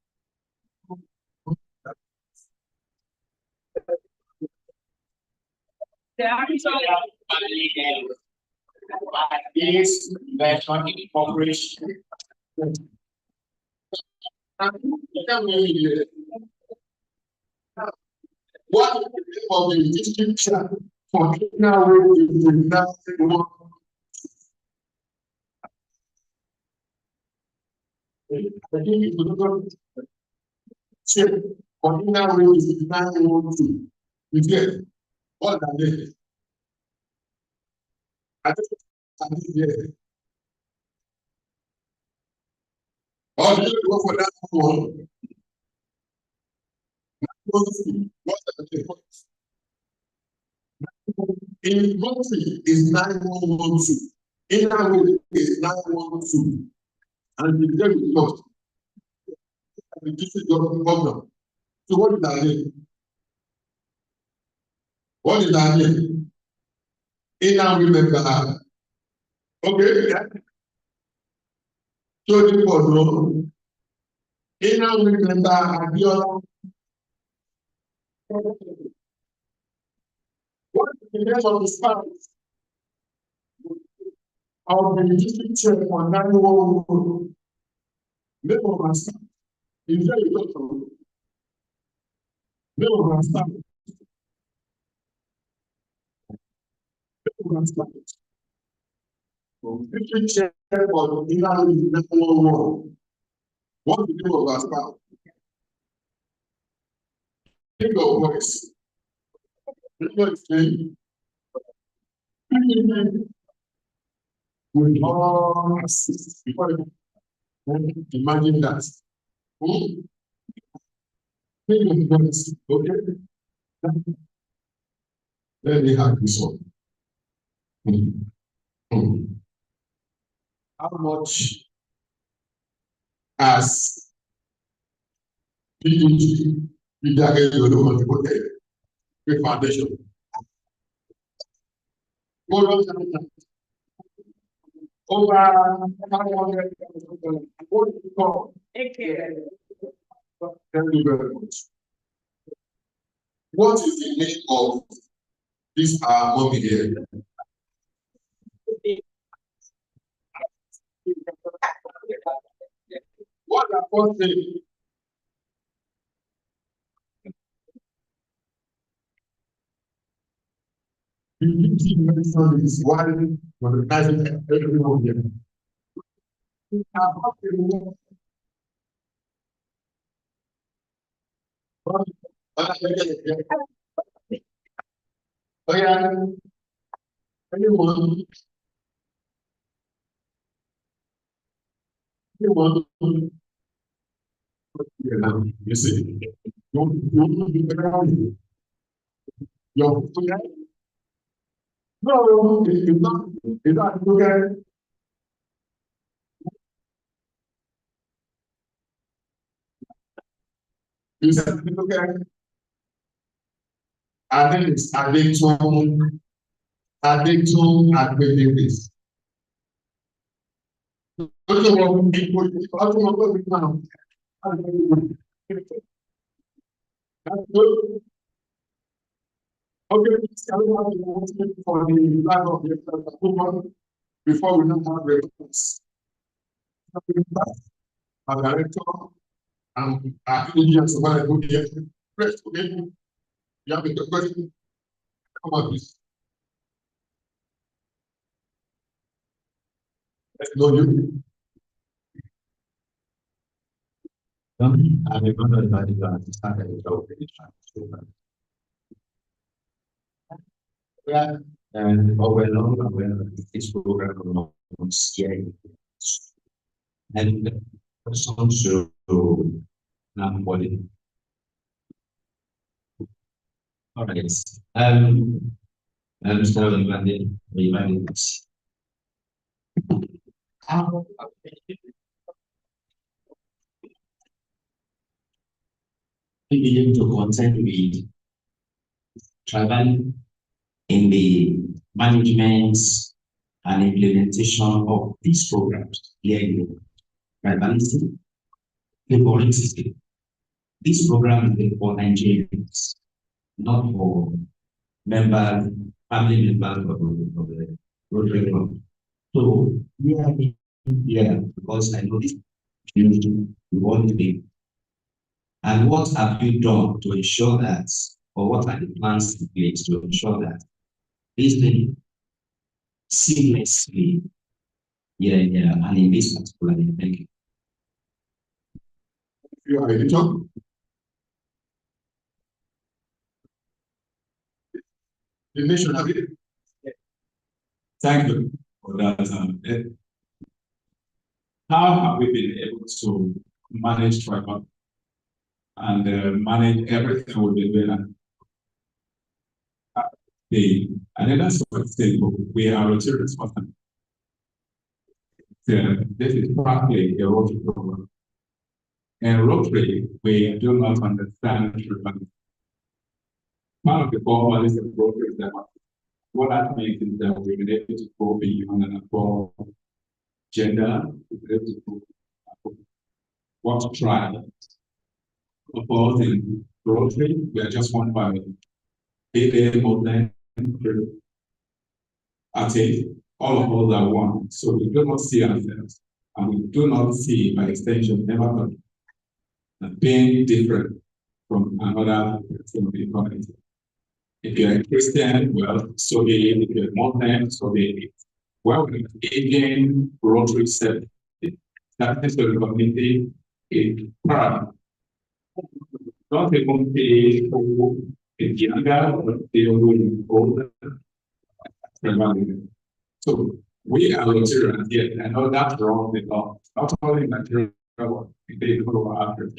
AIDS prevention incorporation. What is the name of the district chair for now? I think it's not check for now is 912. You get what are they? I think yes. Or do you go for that one? What are the points? In monthly is 9112. In our way is 912. And the very result. The district governor. So what is that name? What is that name? In our remember. Okay, yeah. So the photo. In our remember your what is the name of the spouse of the district chair for 911? Name of my spouse is very good. Name of my spouse. Name of my spouse. District chair for the 911. What's the name of our spouse? Think of voice. Explain. We all assist before imagine that. Think of voice. Okay. Let me have this one. How much as PhD contributed to foundation? Over 500. What do you call? Thank you very much. What is the name of this mommy here? What are first name? The key medicine is one recognizing everyone here. Anyone? You see, your no, it's not okay. You said it's okay. And then it's Adeton Adwedivis. That's good. Okay, please, everyone is waiting for the line of the approval before we don't have reports. Our director and our agents over the good year. Press to me. You have a question? Come on, please. Let's know you. I'm going to invite you to start a job with the and overall, this program on CA and some to non-body. All right. I'm still inviting us. We begin to concern with travel in the management and implementation of these programs here in tribalism, favorism. This program is for Nigerians, not for members, family members of the Rotary Club. So we are here because I know this you want to be. And what have you done to ensure that, or what are the plans in place to ensure that this thing seamlessly, and in this particular, thank you. You are editor. The nation of it. Thank you for that. How have we been able to manage tribal and manage everything we've been doing? And then that's what it's saying. We are Rotary responsible. This is partly a Rotary program. And Rotary, we do not understand tribal. One of the core values of Rotary is that what that means is that we've been able to go beyond and above gender, we've been able to go what tribe. Of course, in Rotary, we are just one family. Muslim, all of us are one. So we do not see ourselves, and we do not see, by extension, never being different from another from the community. If you're a Christian, well, so be it. If you're a Muslim, so be it. Well, again, Rotary said that is the community is proud. Not even the who is younger, but the who is older. So we are Rotarians here. I know that's wrong because not only Nigeria, but they go after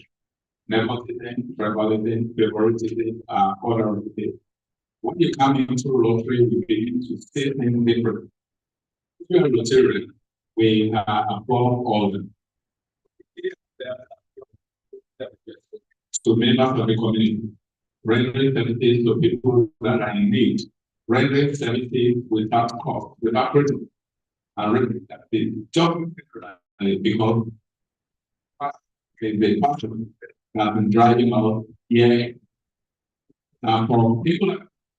nepotism, tribalism, favoritism, honorability. When you come into Rotary, you begin to see things different. If you are Rotarian, we are above all them. To members of the community, rendering services to people that are in need, rendering services without cost, without burden, and rendering services just because the passion have been driving out here. Now, for people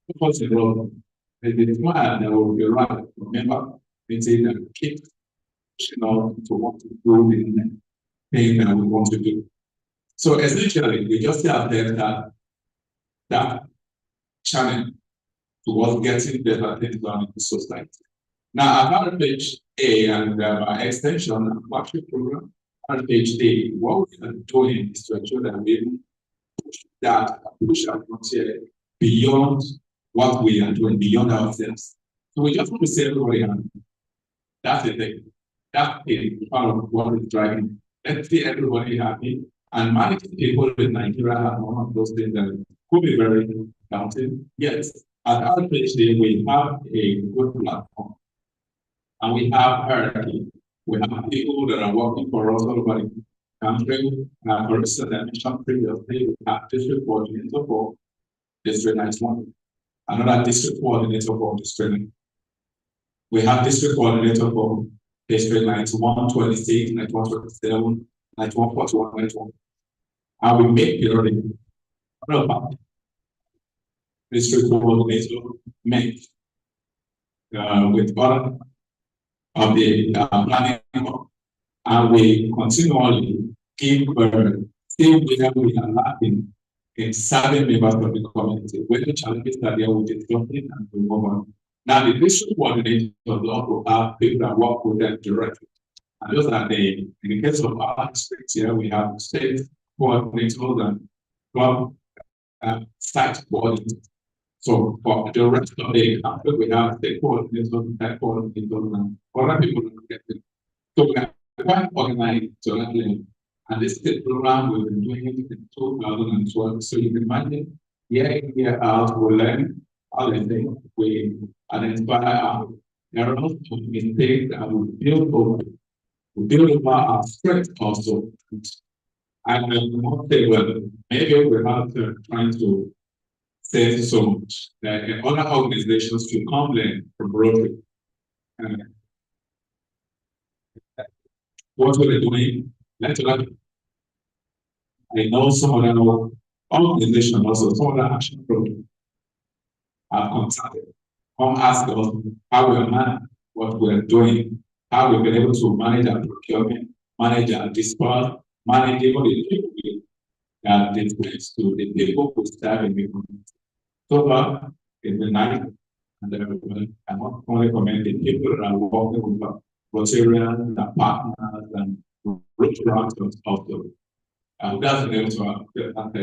across the road, they smile, they will be right. Remember, they say that kids should know to want to do the thing that we want to do. So essentially, we just have that channel towards getting better things done in the society. Now, at RFHA and by extension, our program, RFHA, what we are doing is to ensure that we push our frontier beyond what we are doing, beyond ourselves. So we just want to say, everybody, that's the thing. That is part of what is driving. Let's see everybody happy. And managing people in Nigeria are one of those things that could be very daunting. Yes, at RFHA, we have a good platform and we have hierarchy. We have people that are working for us all over the country. For instance, I mentioned previously, we have district coordinator for District 91, another district coordinator for District 9. We have district coordinator for District 91, 26, 91, 27, 91, 41, 91. And we make periodic district coordinator make with other of the planning, and we continually give still where we are lacking in certain members of the community, when the challenges are there, we discuss it and we move on. Now, the district coordinators also have people that work with them directly. And those are in the case of our districts here, we have state coordinators and club site coordinators. So for the rest of the country, we have state coordinators, site coordinators, and other people that get it. So we are quite organized to that level. And this is a program we've been doing it in 2012. So you can imagine, year in, year out, we learn how they think, we identify our errors, mistakes, and we build over our strengths also. And one thing, well, maybe we're not trying to say so much that other organizations should come learn from Rotary. What we're doing, let's look. I know some other organizations also, some other action programs are contacted. Come ask us how we manage what we're doing, how we've been able to manage our procurement, manage our dispatch, manage even the people that displays to the people who serve in the community. So far, it's been nice, and I want to recommend the people that are working with Rotarians, and partners, and restaurants also. That's the answer. Thank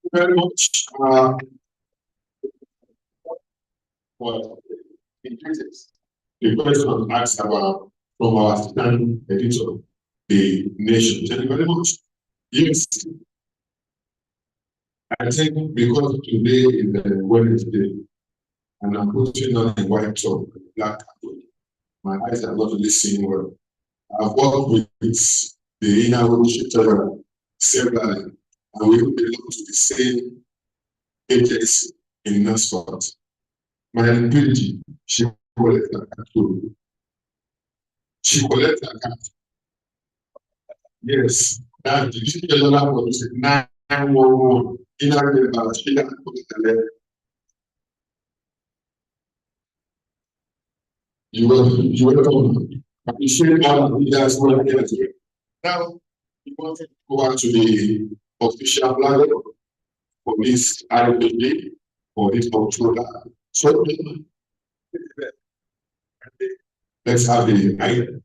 you very much. For the question asked about from our stand editor, the nation. Thank you very much. Yes. I think because today is Wednesday, and I'm putting on a white top, black cap, my eyes are not really seeing well. I've worked with the inner several, and we belong to the same agency in Nasport. My ability, she collects her account. She collects her account. Yes, that the general was 911 inner member, she got you will appreciate all of you guys who are here today. Now, we want to go on to the official plan for this RFHA for this October. So, let's have the item.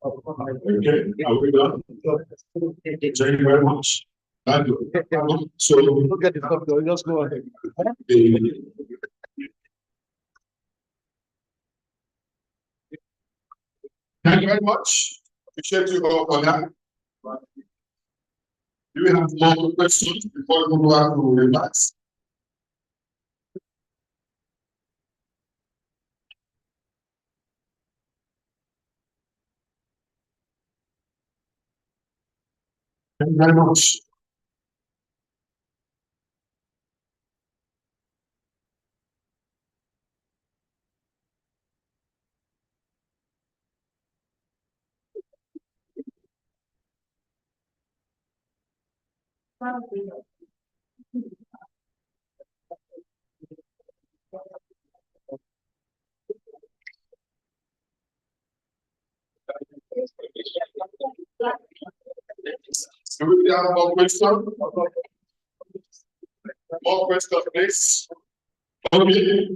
Okay, are we done? Thank you very much. Thank you. So look at the just go ahead. Thank you very much. Appreciate you all for that. Do we have more questions before we go back to relax? Thank you very much. Do we have more questions? More questions, please. Okay.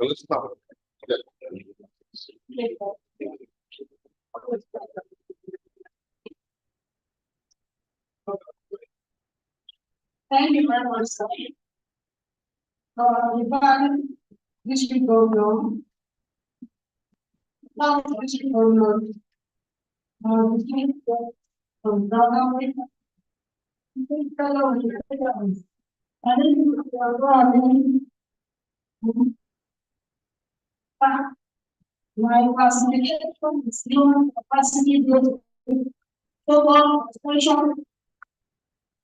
Let's stop. Thank you very much, sir. Regarding district governor, now district governor, the chief of government, my classification is human capacity building. Total expression.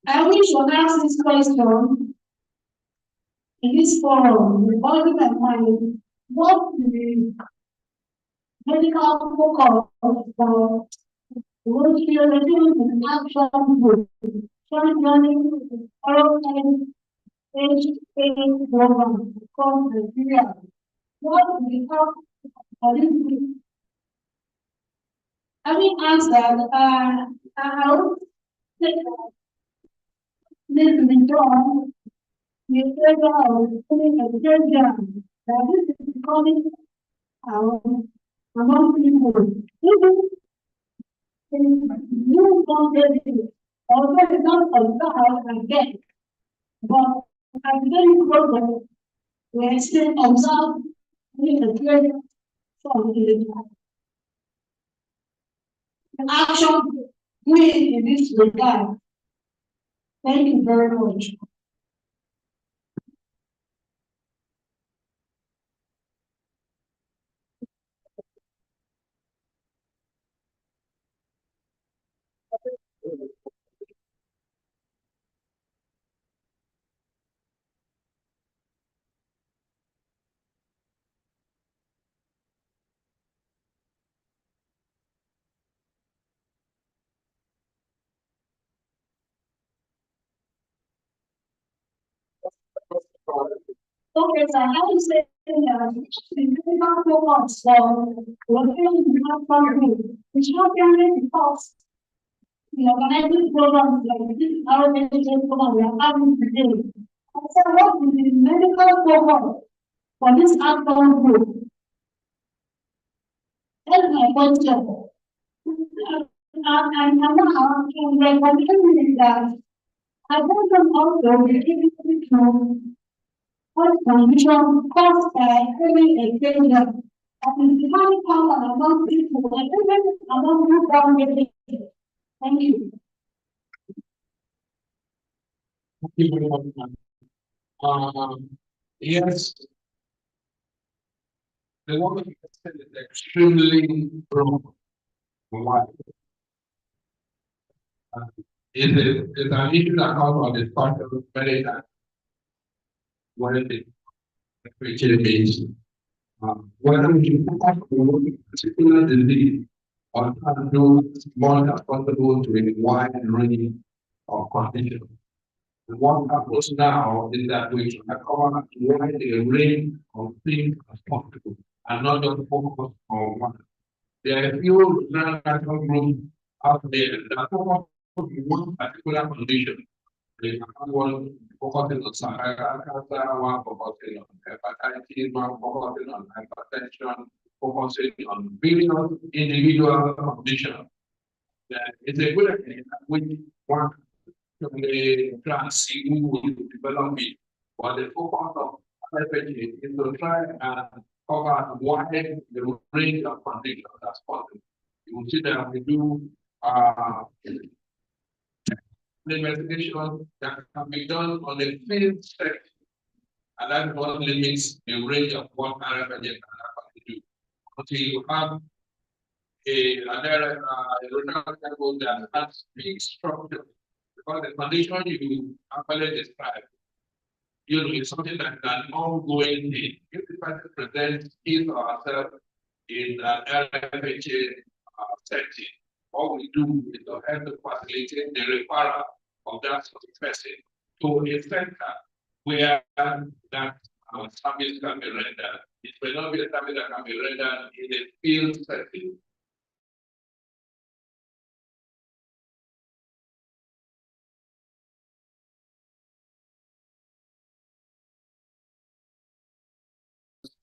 I wish to ask this question in this forum, regarding my mind, what the medical focus for world in action group, showing learning, oral age program from Nigeria. What we have I mean, answer how this is done. You said I was putting a good job. That is becoming among people. You don't get it. Although it's not a lot, I get it. But I'm very close. We're still observed in the period from the action doing in this regard. Thank you very much. Okay, so I would say not so much. So one thing you have from me, it's not only because when I do programs like this, our medical program we are having today. I said, what is the medical program for this outbound group. That's my question. And now, in the condition that I want them also to give you know what condition caused by any occasion. And the money power among people, and even among you down the. Thank you. Thank you very much. Yes, the one that you said is extremely wrong. Why? It's an issue that comes on the part of many times. What is it? Actually means whether you have a particular disease or can do more responsible to a wide range of conditions. And what happens now is that we should cover wide a range of things as possible and not just focus on one. There are a few national groups out there that focus on one particular condition. They have one focusing on cervical cancer, one focusing on hepatitis, one focusing on hypertension, focusing on various individual conditions. It's a good idea which one can try see who will develop it. But the focus of RFHA is to try and cover wide the range of conditions as possible. You will see that we do the investigation that can be done on a field setting, and that is what limits the range of what RFHA can actually do. Until you have a regional level that has big structure, because the condition you actually describe, you know, is something that is an ongoing thing. If the person presents his or herself in an RFHA setting, all we do is to help to facilitate the referral of that sort of person to a center where that service can be rendered. It may not be a service that can be rendered in a field setting.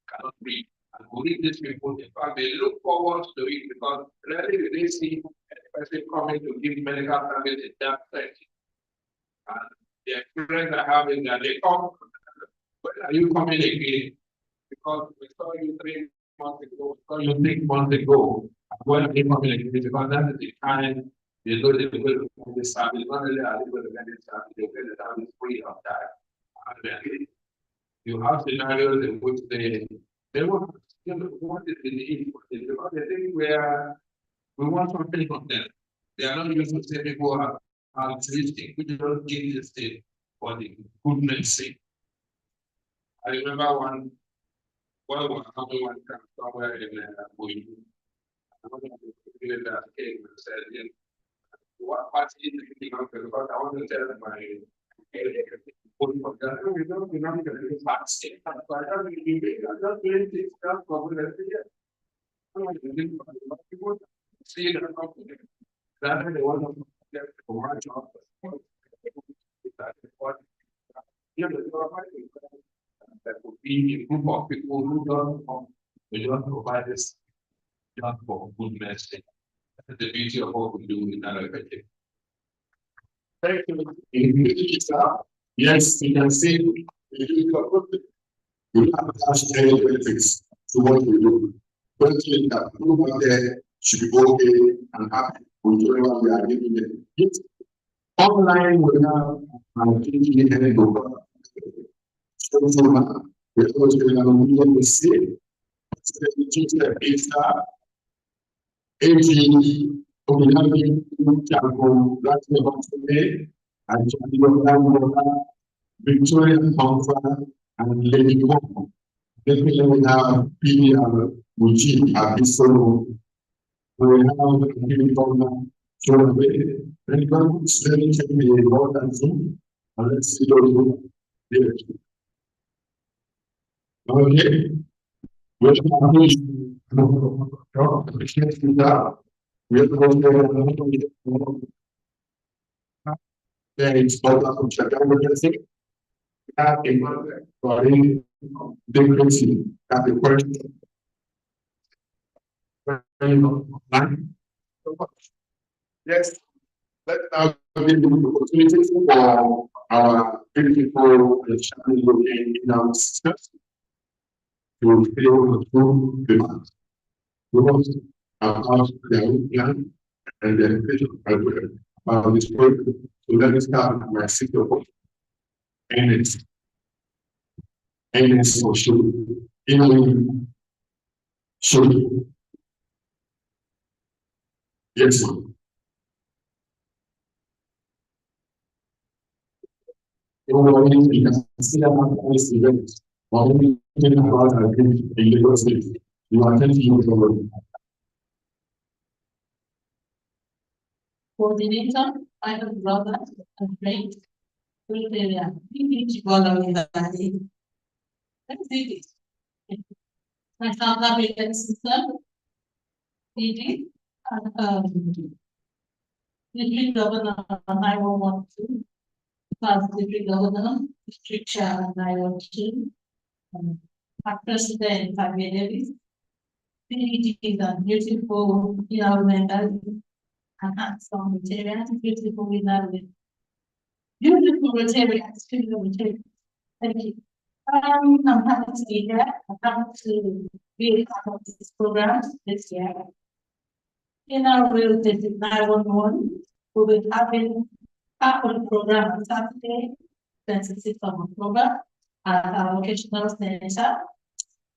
Cannot read. And we read this report, in fact, they look forward to it because rarely do they see a person coming to give medical service in that setting. And the experience I have is that they come, when are you coming again? Because we saw you 3 months ago, we saw you 6 months ago. When are you coming again? Because that is the time they know they will get the service. Not only are they going to get the service, they will get the service free of that. And then you have scenarios in which they want, you know, what is the need for this? Because they think we want something from them. They are not used to say people are altruistic, we don't give this thing for the goodness sake. I remember one was coming one time somewhere in Boeing. I was going to came and said, what party is the thing of because I want to tell my we don't going to do vaccine. So I don't really I'm not doing this stuff for the year. People see it that they want to get to my job. That would be a group of people who don't provide this job for goodness sake. That's the beauty of what we do in RFHA. Thank you. Yes, we can say we have attached any benefits to what we do. Don't think that people out there should be okay and happy with whatever we are giving them. Yes. Online we have teaching any book. So we always we see the teacher is AG and Victoria Comfort and Lady Coco. Then we have PDR Muji at this solo. We have Lady Coco. Then you can study the Lord and Zoom. And let's see those here. Okay. We are going to check out what you think. have a matter for any democracy at the question. Yes, let's now give the opportunity for our beautiful and shining in our sisters to fill through the month. Because about their own plan and their vision about this program. So let me start with my sister. And it's for sure. Sure. Yes, ma'am. You can see that this event. While we think about our group in Lagos State, you are 20 years old. Coordinator, I have brother and friend. We need to follow in the body. Let's do this. My father made a sister. PD, district governor 9112, past district governor, district chair 912, our president, Fabio Davis. PD is a beautiful, mental and handsome Rotarians, beautiful with beautiful Rotarians, beautiful Rotarians. Thank you. I'm happy to be here. I'm happy to be a part of this program this year. In our real visit 911, we will be having part of the program on Saturday, 26th of October, at our vocational center.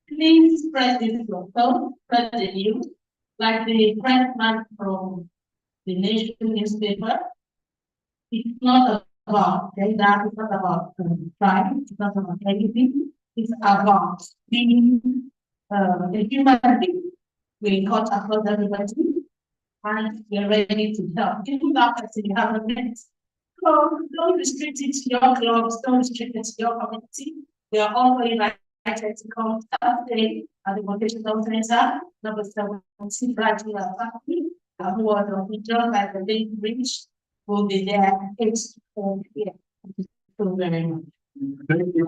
Please spread this local, spread the news, like the press man from the Nation newspaper. It's not about that, it's not about crime, it's not about anything. It's about being a human being. We cut across everybody and we're ready to help. Even that person you haven't met. So don't restrict it to your clubs, don't restrict it to your community. We are all invited to come Saturday at the vocational center, number 17, graduate faculty, who are withdrawn by the link reach, will be there 8 to 4 p.m. Thank you very much. Thank you.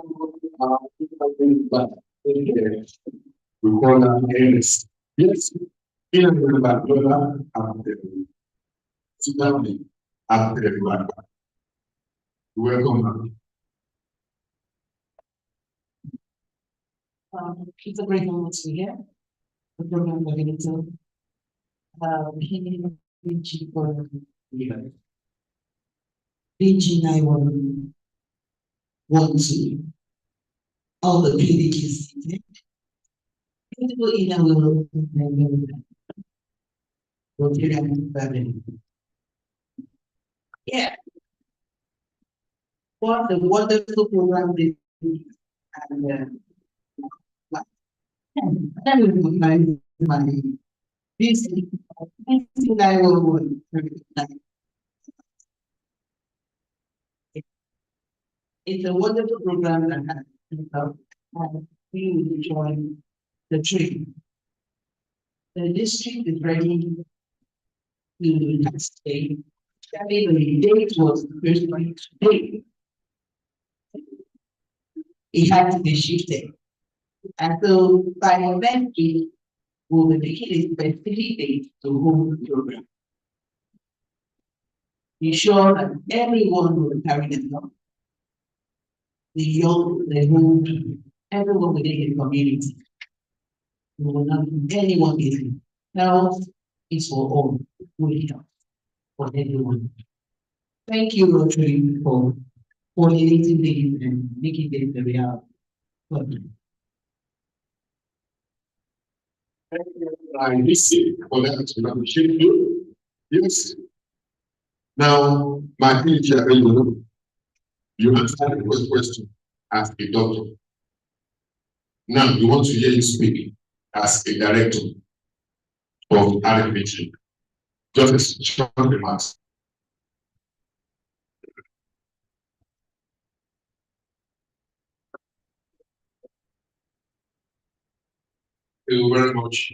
We call that Alice. Yes, in the Bangla after everyone. Welcome. It's a great moment to be here. The program we're going to PG for PG 9112. All the PDGs. People in our world, yeah. What a wonderful program this is. And that will remind my this I will it's a wonderful program that has and we will join the tree. The district is ready to stay. The date was the first week today. It had to be shifted. And so by eventually, we will make it a specific date to hold the program. Ensure that everyone will carry them on. The young, the old, everyone within the community. We will not leave anyone behind. Health is for all, good health for everyone. Thank you, Rotary, for coordinating this and making this a reality. Thank you. I listen for that to appreciate you. Yes. Now, my teacher, you answered the first question as a doctor. Now, we want to hear you speak as a director of RFHA. Just a short remarks. Thank you very much.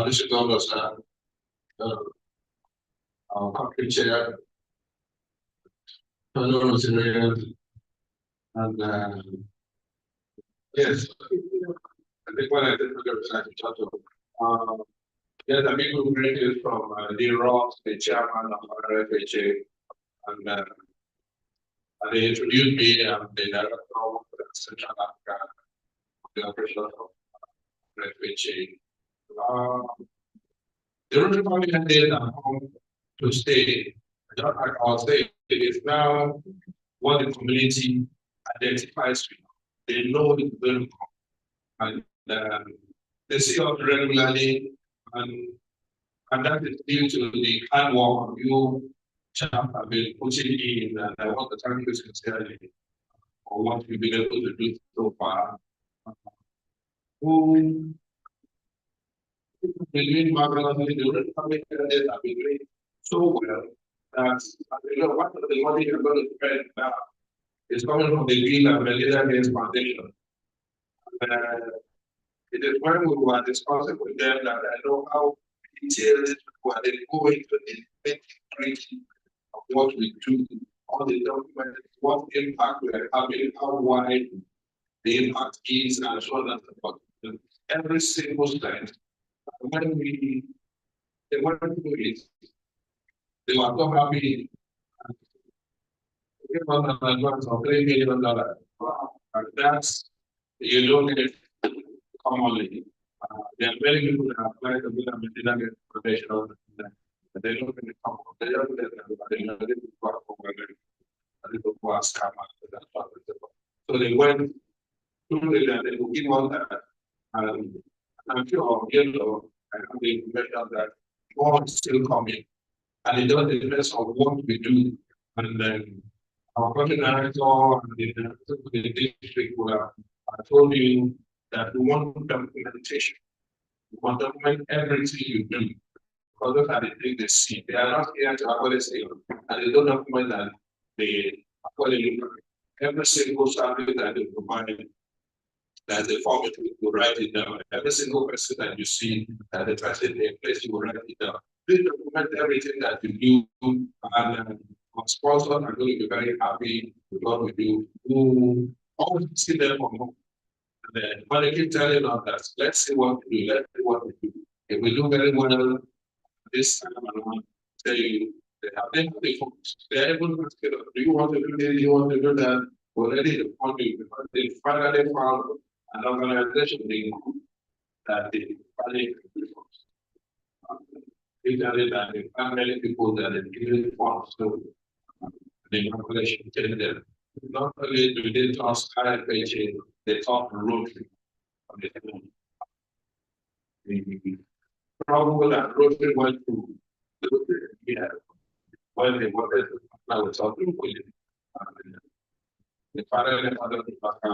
This is almost our country chair, Hello, and yes, I think what I did for the research yes, I mean, we graduated from Lee Ross, the chairman of RFHA, and they introduced me. I'm the director of Central Africa, the operation of RFHA. The Rotary Family Days are home to stay. Just like I'll say, it is now what the community identifies with. They know it's very and they see us regularly, and that is due to the hard work you chap have been putting in, and I want to thank you sincerely for what you've been able to do so far. Who been doing marvelously, the Rotary Family Days have been doing so well that what the money you're going to spend now is coming from the Bill and Melinda Gates Foundation. It is when we were discussing with them that I know how detailed were they go into the nitty-gritty of what we do, all the documents, what impact we are having, how wide the impact is, and so on and so forth. Every single slide. When we went to it, they were so happy. Give us an advance of $3 million. And that's, you don't get commonly. There are very people that apply to be a material professional. They don't really come. They don't let them. They don't let them work for a little more scam. So they went through it and they will give us that. And I'm sure, I have the information that more is still coming. And it does depend on what we do. And then our project director and the district will have told you that we want documentation. We want to document everything you do. Because those are the things they see. They are not here to actually say, and they don't document that they actually look at every single service that they provide, that they form it, you write it down. Every single person that you see, that the person in place, you will write it down. Please document everything that you do, and our sponsors are going to be very happy with what we do. We always see them for more. And then when they keep telling us that, let's see what we do, let's see what we do. If we do very well this time, I want to tell you, they have they're able to say, do you want to do this, do you want to do that? Already the point because they finally found an organization that they finally that they found many people that they given funds to the population tell them. Not only do they talk RFHA, they talk Rotary. The problem that Rotary went through, yeah, when they wanted to now it's talking with the father and mother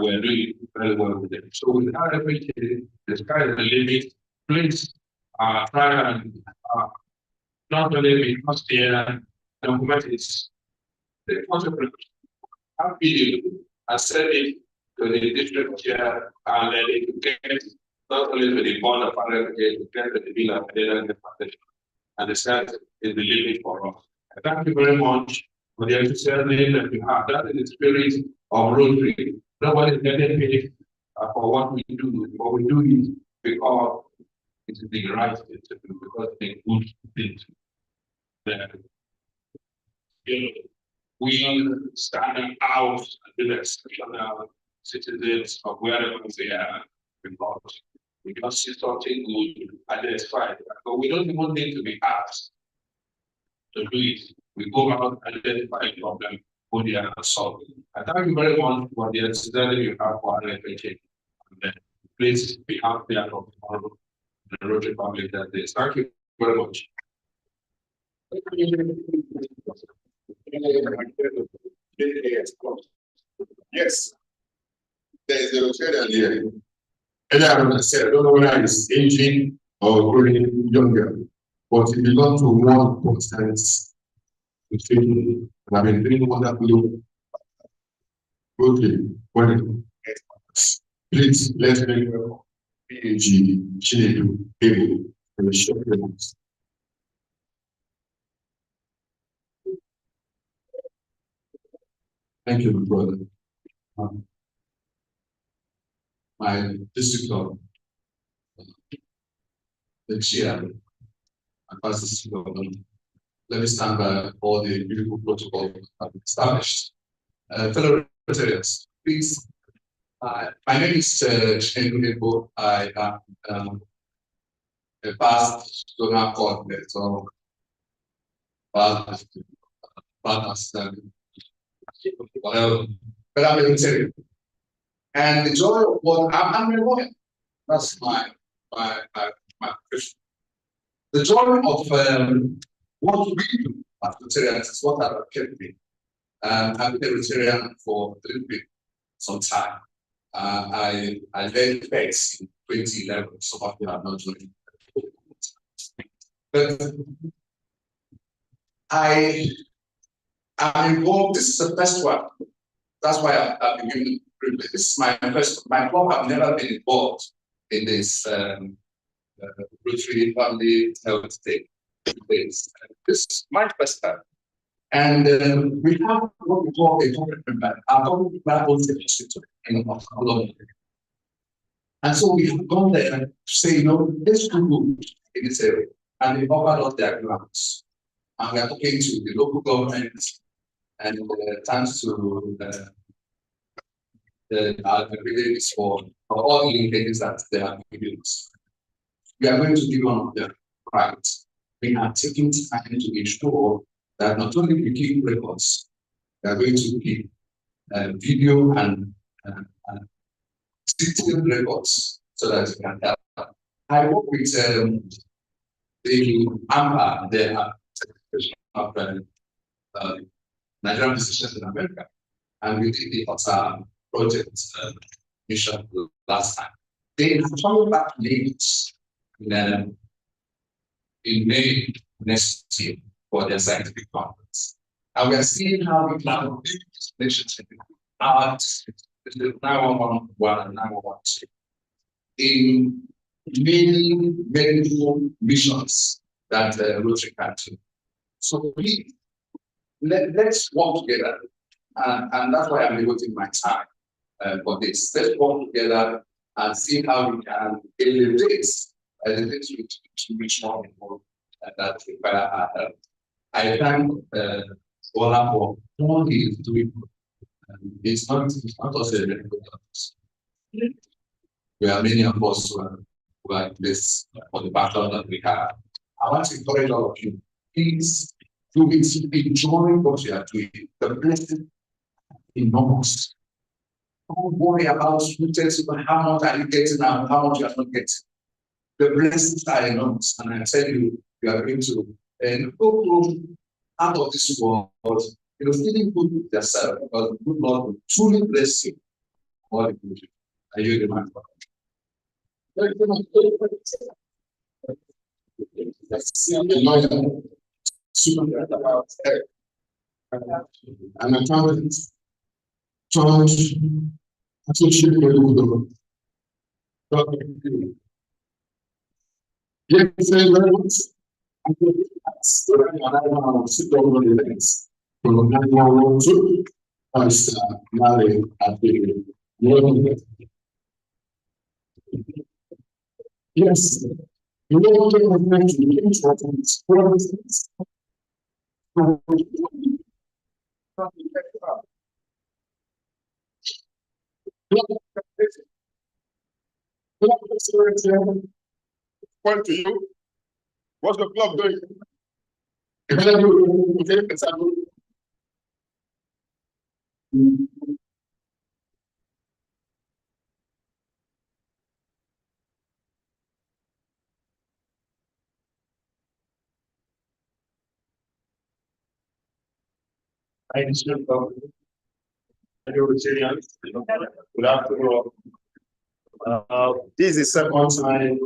were doing very well with them. So with RFHA, the sky is the limit. Please try and not only be first year document is the concept have video and send it to the district chair and then it get not only to the board of RFHA, to get to the bill and the foundation. And the sky is the limit for us. Thank you very much for the enthusiasm that you have. That is the spirit of Rotary. Nobody is getting paid for what we do. What we do is because it's the right thing to do, because it's a good thing to do. We stand out and do exceptional citizens of wherever they are because we just see something good, identify it. But we don't even need to be asked to do it. We go out, identify a problem, go there and solve it. I thank you very much for the understanding you have for RFHA. And then please be out there for tomorrow, the Rotary Family that day. Thank you very much. Yes, there's a Rotarian here. And I said, I don't know whether it's aging or growing younger, but it belongs to one constant. And I've been doing wonderfully. Okay, well, please let's make PAG Chinedu able for the short remarks. Thank you, my brother. My district of the chair, my past district of, let me stand by all the beautiful protocols I've established. Fellow Rotarians, please. My name is Chenguebo. I am a past donor coordinator, so past whatever. But I'm a Rotarian. And the joy of what I'm a lawyer. That's my profession. The joy of what we do as Rotarians is what I've kept me. I've been a Rotarian for a little bit, some time. I led FEX in 2011. Some of you have not joined. But I'm involved. This is the first one. That's why I've been given the privilege. This is my first. My club have never been involved in this Rotary Family Health Day. This is my first time. And we have what we call a corporate member. Our corporate member owns the institute in Colombia. And so we have gone there to say, let's do good in this area. And they offered us their grants. And we are talking to the local government and thanks to the village for all the linkages that they have given us. We are going to give one of them right. We are taking time to ensure that not only we keep records, we are going to keep video and detailed records so that you can help. I work with the AMPA, the of Nigerian Physicians in America, and we did the OTA project mission last time. They are coming back late in May next year for their scientific conference. And we are seeing how we can build this relationship out the 911 and 912 in many meaningful missions that Rotary can do. So please, let's work together, and that's why I'm devoting my time for this. Let's work together and see how we can elevate to reach more people that require our help. I thank Ola for all he is doing. It's not also a medical doctors. There are many of us who are this for the background that we have. I want to encourage all of you. Please do it, enjoy what you are doing. The blessing is enormous. Don't worry about who tells you how much are you getting and how much you are not getting. The blessings are enormous, and I tell you, you are going to go out of this world, feeling good with yourself, because the good Lord will truly bless you. All the good. Are you the man? I'm a talent, challenge, associated with the yes, very much. I'm going to sit over the legs from 912 as Mary at the yes. You know what I'm going to point to you. What's the club doing? Good afternoon. This is the second time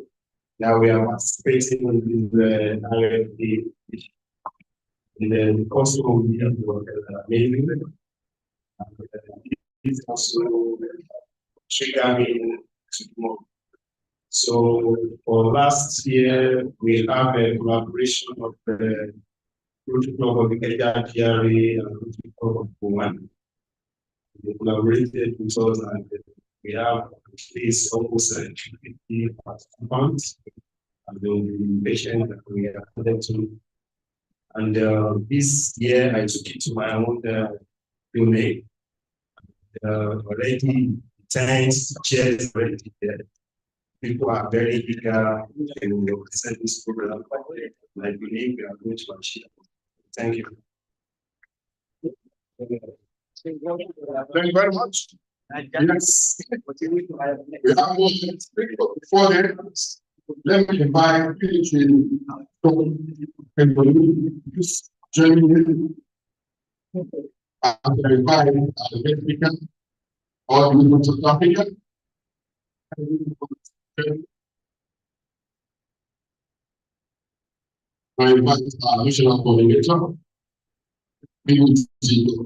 that we are participating in the RFHA in the costume amazing. It's also triggering to more. So for last year, we have a collaboration of the Rotary Club of the GRA and Rotary Club of Oman. They collaborated with us, and we have at least almost 50 participants, and they will be patient that we are added to. And this year I took it to my own domain. Already tents, chairs already there. People are very eager to present this program. I believe we are going to achieve. Thank you. Thank you very much. Yes. We have more to speak, but before then, let me invite you to this journey. I invite the guest speaker or the South Africa. I invite our national coordinator. We will see you.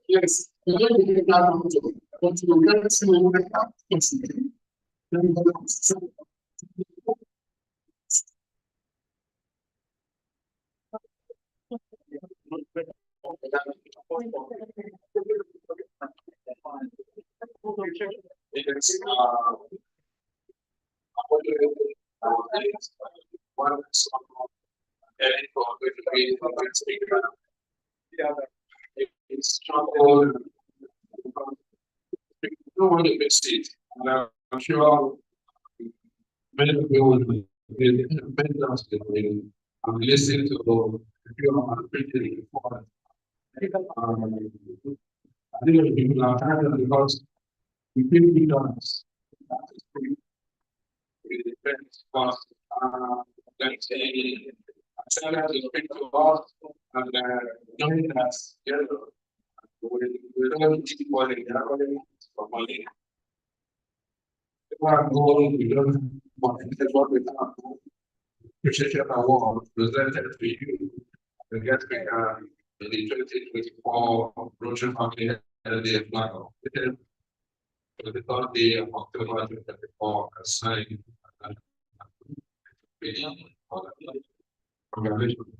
Yes, I'm sure many people will be interested in listening to the people are pretty before. I think people are tired because we feel ignorance. It depends on let's say sellers will speak to us and knowing that we don't need money, for money. Our goal, we don't want to what we have. Appreciation award presented to you. The guest speaker in the 2024 Russian Family Holiday Flag of for the third day of October 2024 assigned. Congratulations.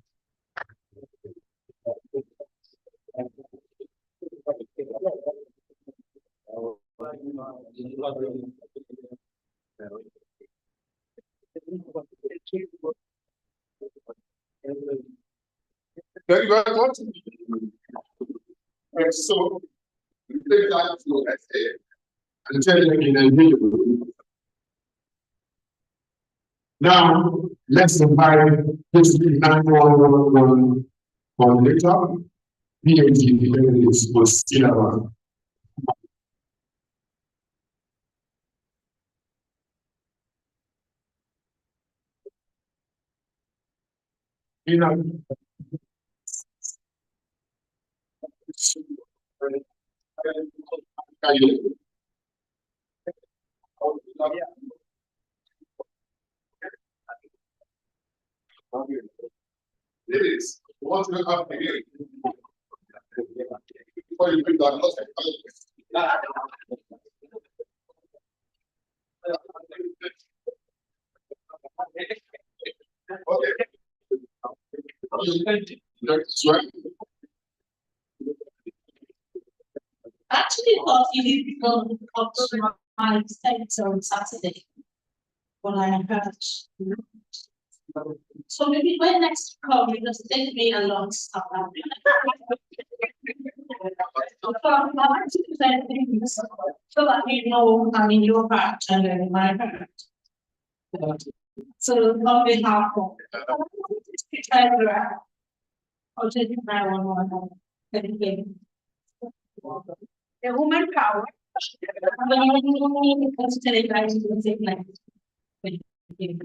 Very well. So, we take that to and tell them in a video. Now, let's invite this 911 coordinator. PhD was still around. You know, it is. What's going to happen again? Before you bring that lost Actually, thought you did come up to my center on Saturday when I heard. So maybe when next you come, you just take me along South Africa. So that you know I'm in your heart and in my heart. So on behalf of I'll take you my one. Thank you. The woman power. Thank you.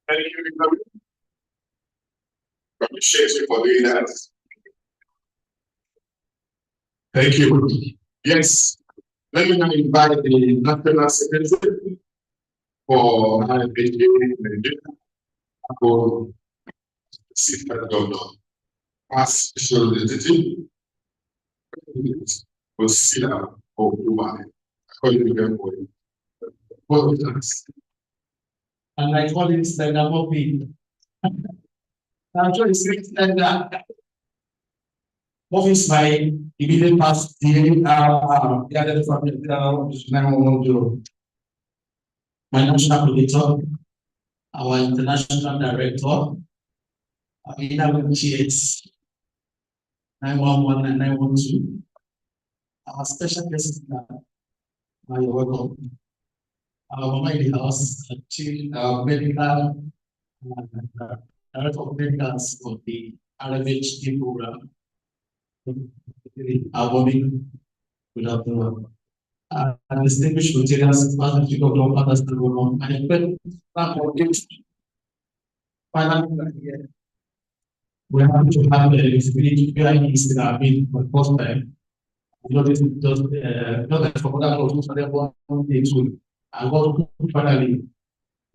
Thank you. Appreciate you for doing that. Thank you. Yes. Let me now invite the National Secretary for RFHA for sit governor, as representative, will sit down or woman, according to them. What was that? And I call it like a puppy. I'm trying to say that what is my immediate past the other family 911, my national coordinator, our international director, our negotiates 911 and 912, our special guest, you're welcome. Our mama in the house, chief medical, director of medicals for the RFHA program. Our women, good afternoon. And distinguished Rotarians, Master Chief of Law, Fathers, and I expect that for this final year, we have to have the visibility PIEs in our bid for the first time. You know, this is just not like for other laws, so therefore, one tool. And what finally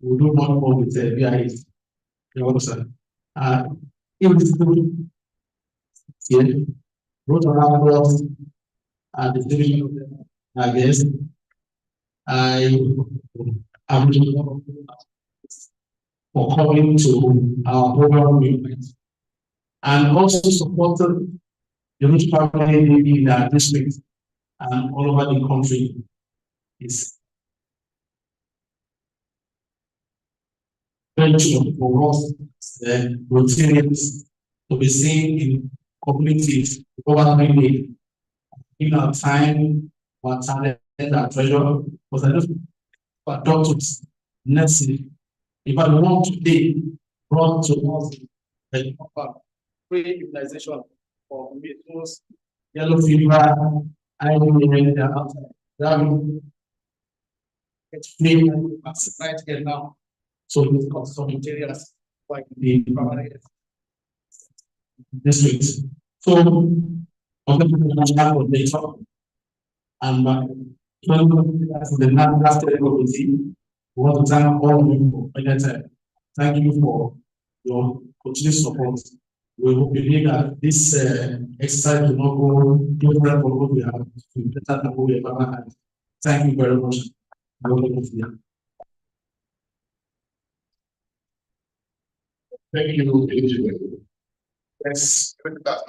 we'll do more with the PIEs. You understand? In this here, wrote around us and the division of them, I guess. I am for coming to our program movement and also supported the rich family in our district and all over the country. It's very true for us, Rotarians, to be seen in communities over 3 days. In our time, our talent, our treasure, because I just for doctors, nurses, if I want today brought to us the proper pre-immunization for measles, yellow fever, IVD, it's free right here now. So we've got some materials like the primary districts. So I'm going to national data and the last committee. We want to thank all of you for your time. Thank you for your continued support. We believe that this exercise will not go different from what we have, better than what we have ever had. Thank you very much. Thank you, engineer. Yes,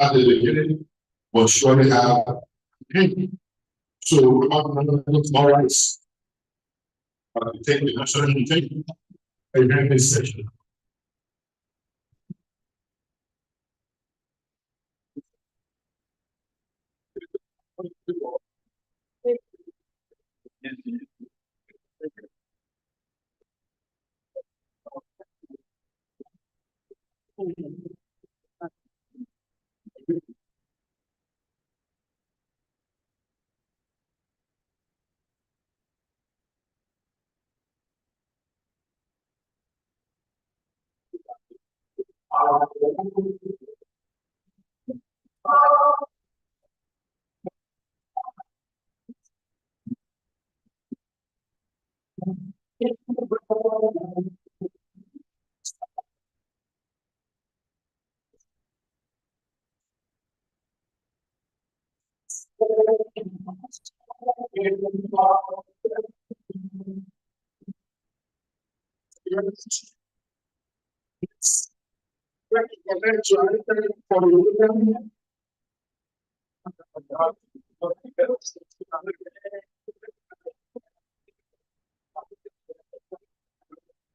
at the beginning, but surely have. So, all right. Take the national meeting. I this session.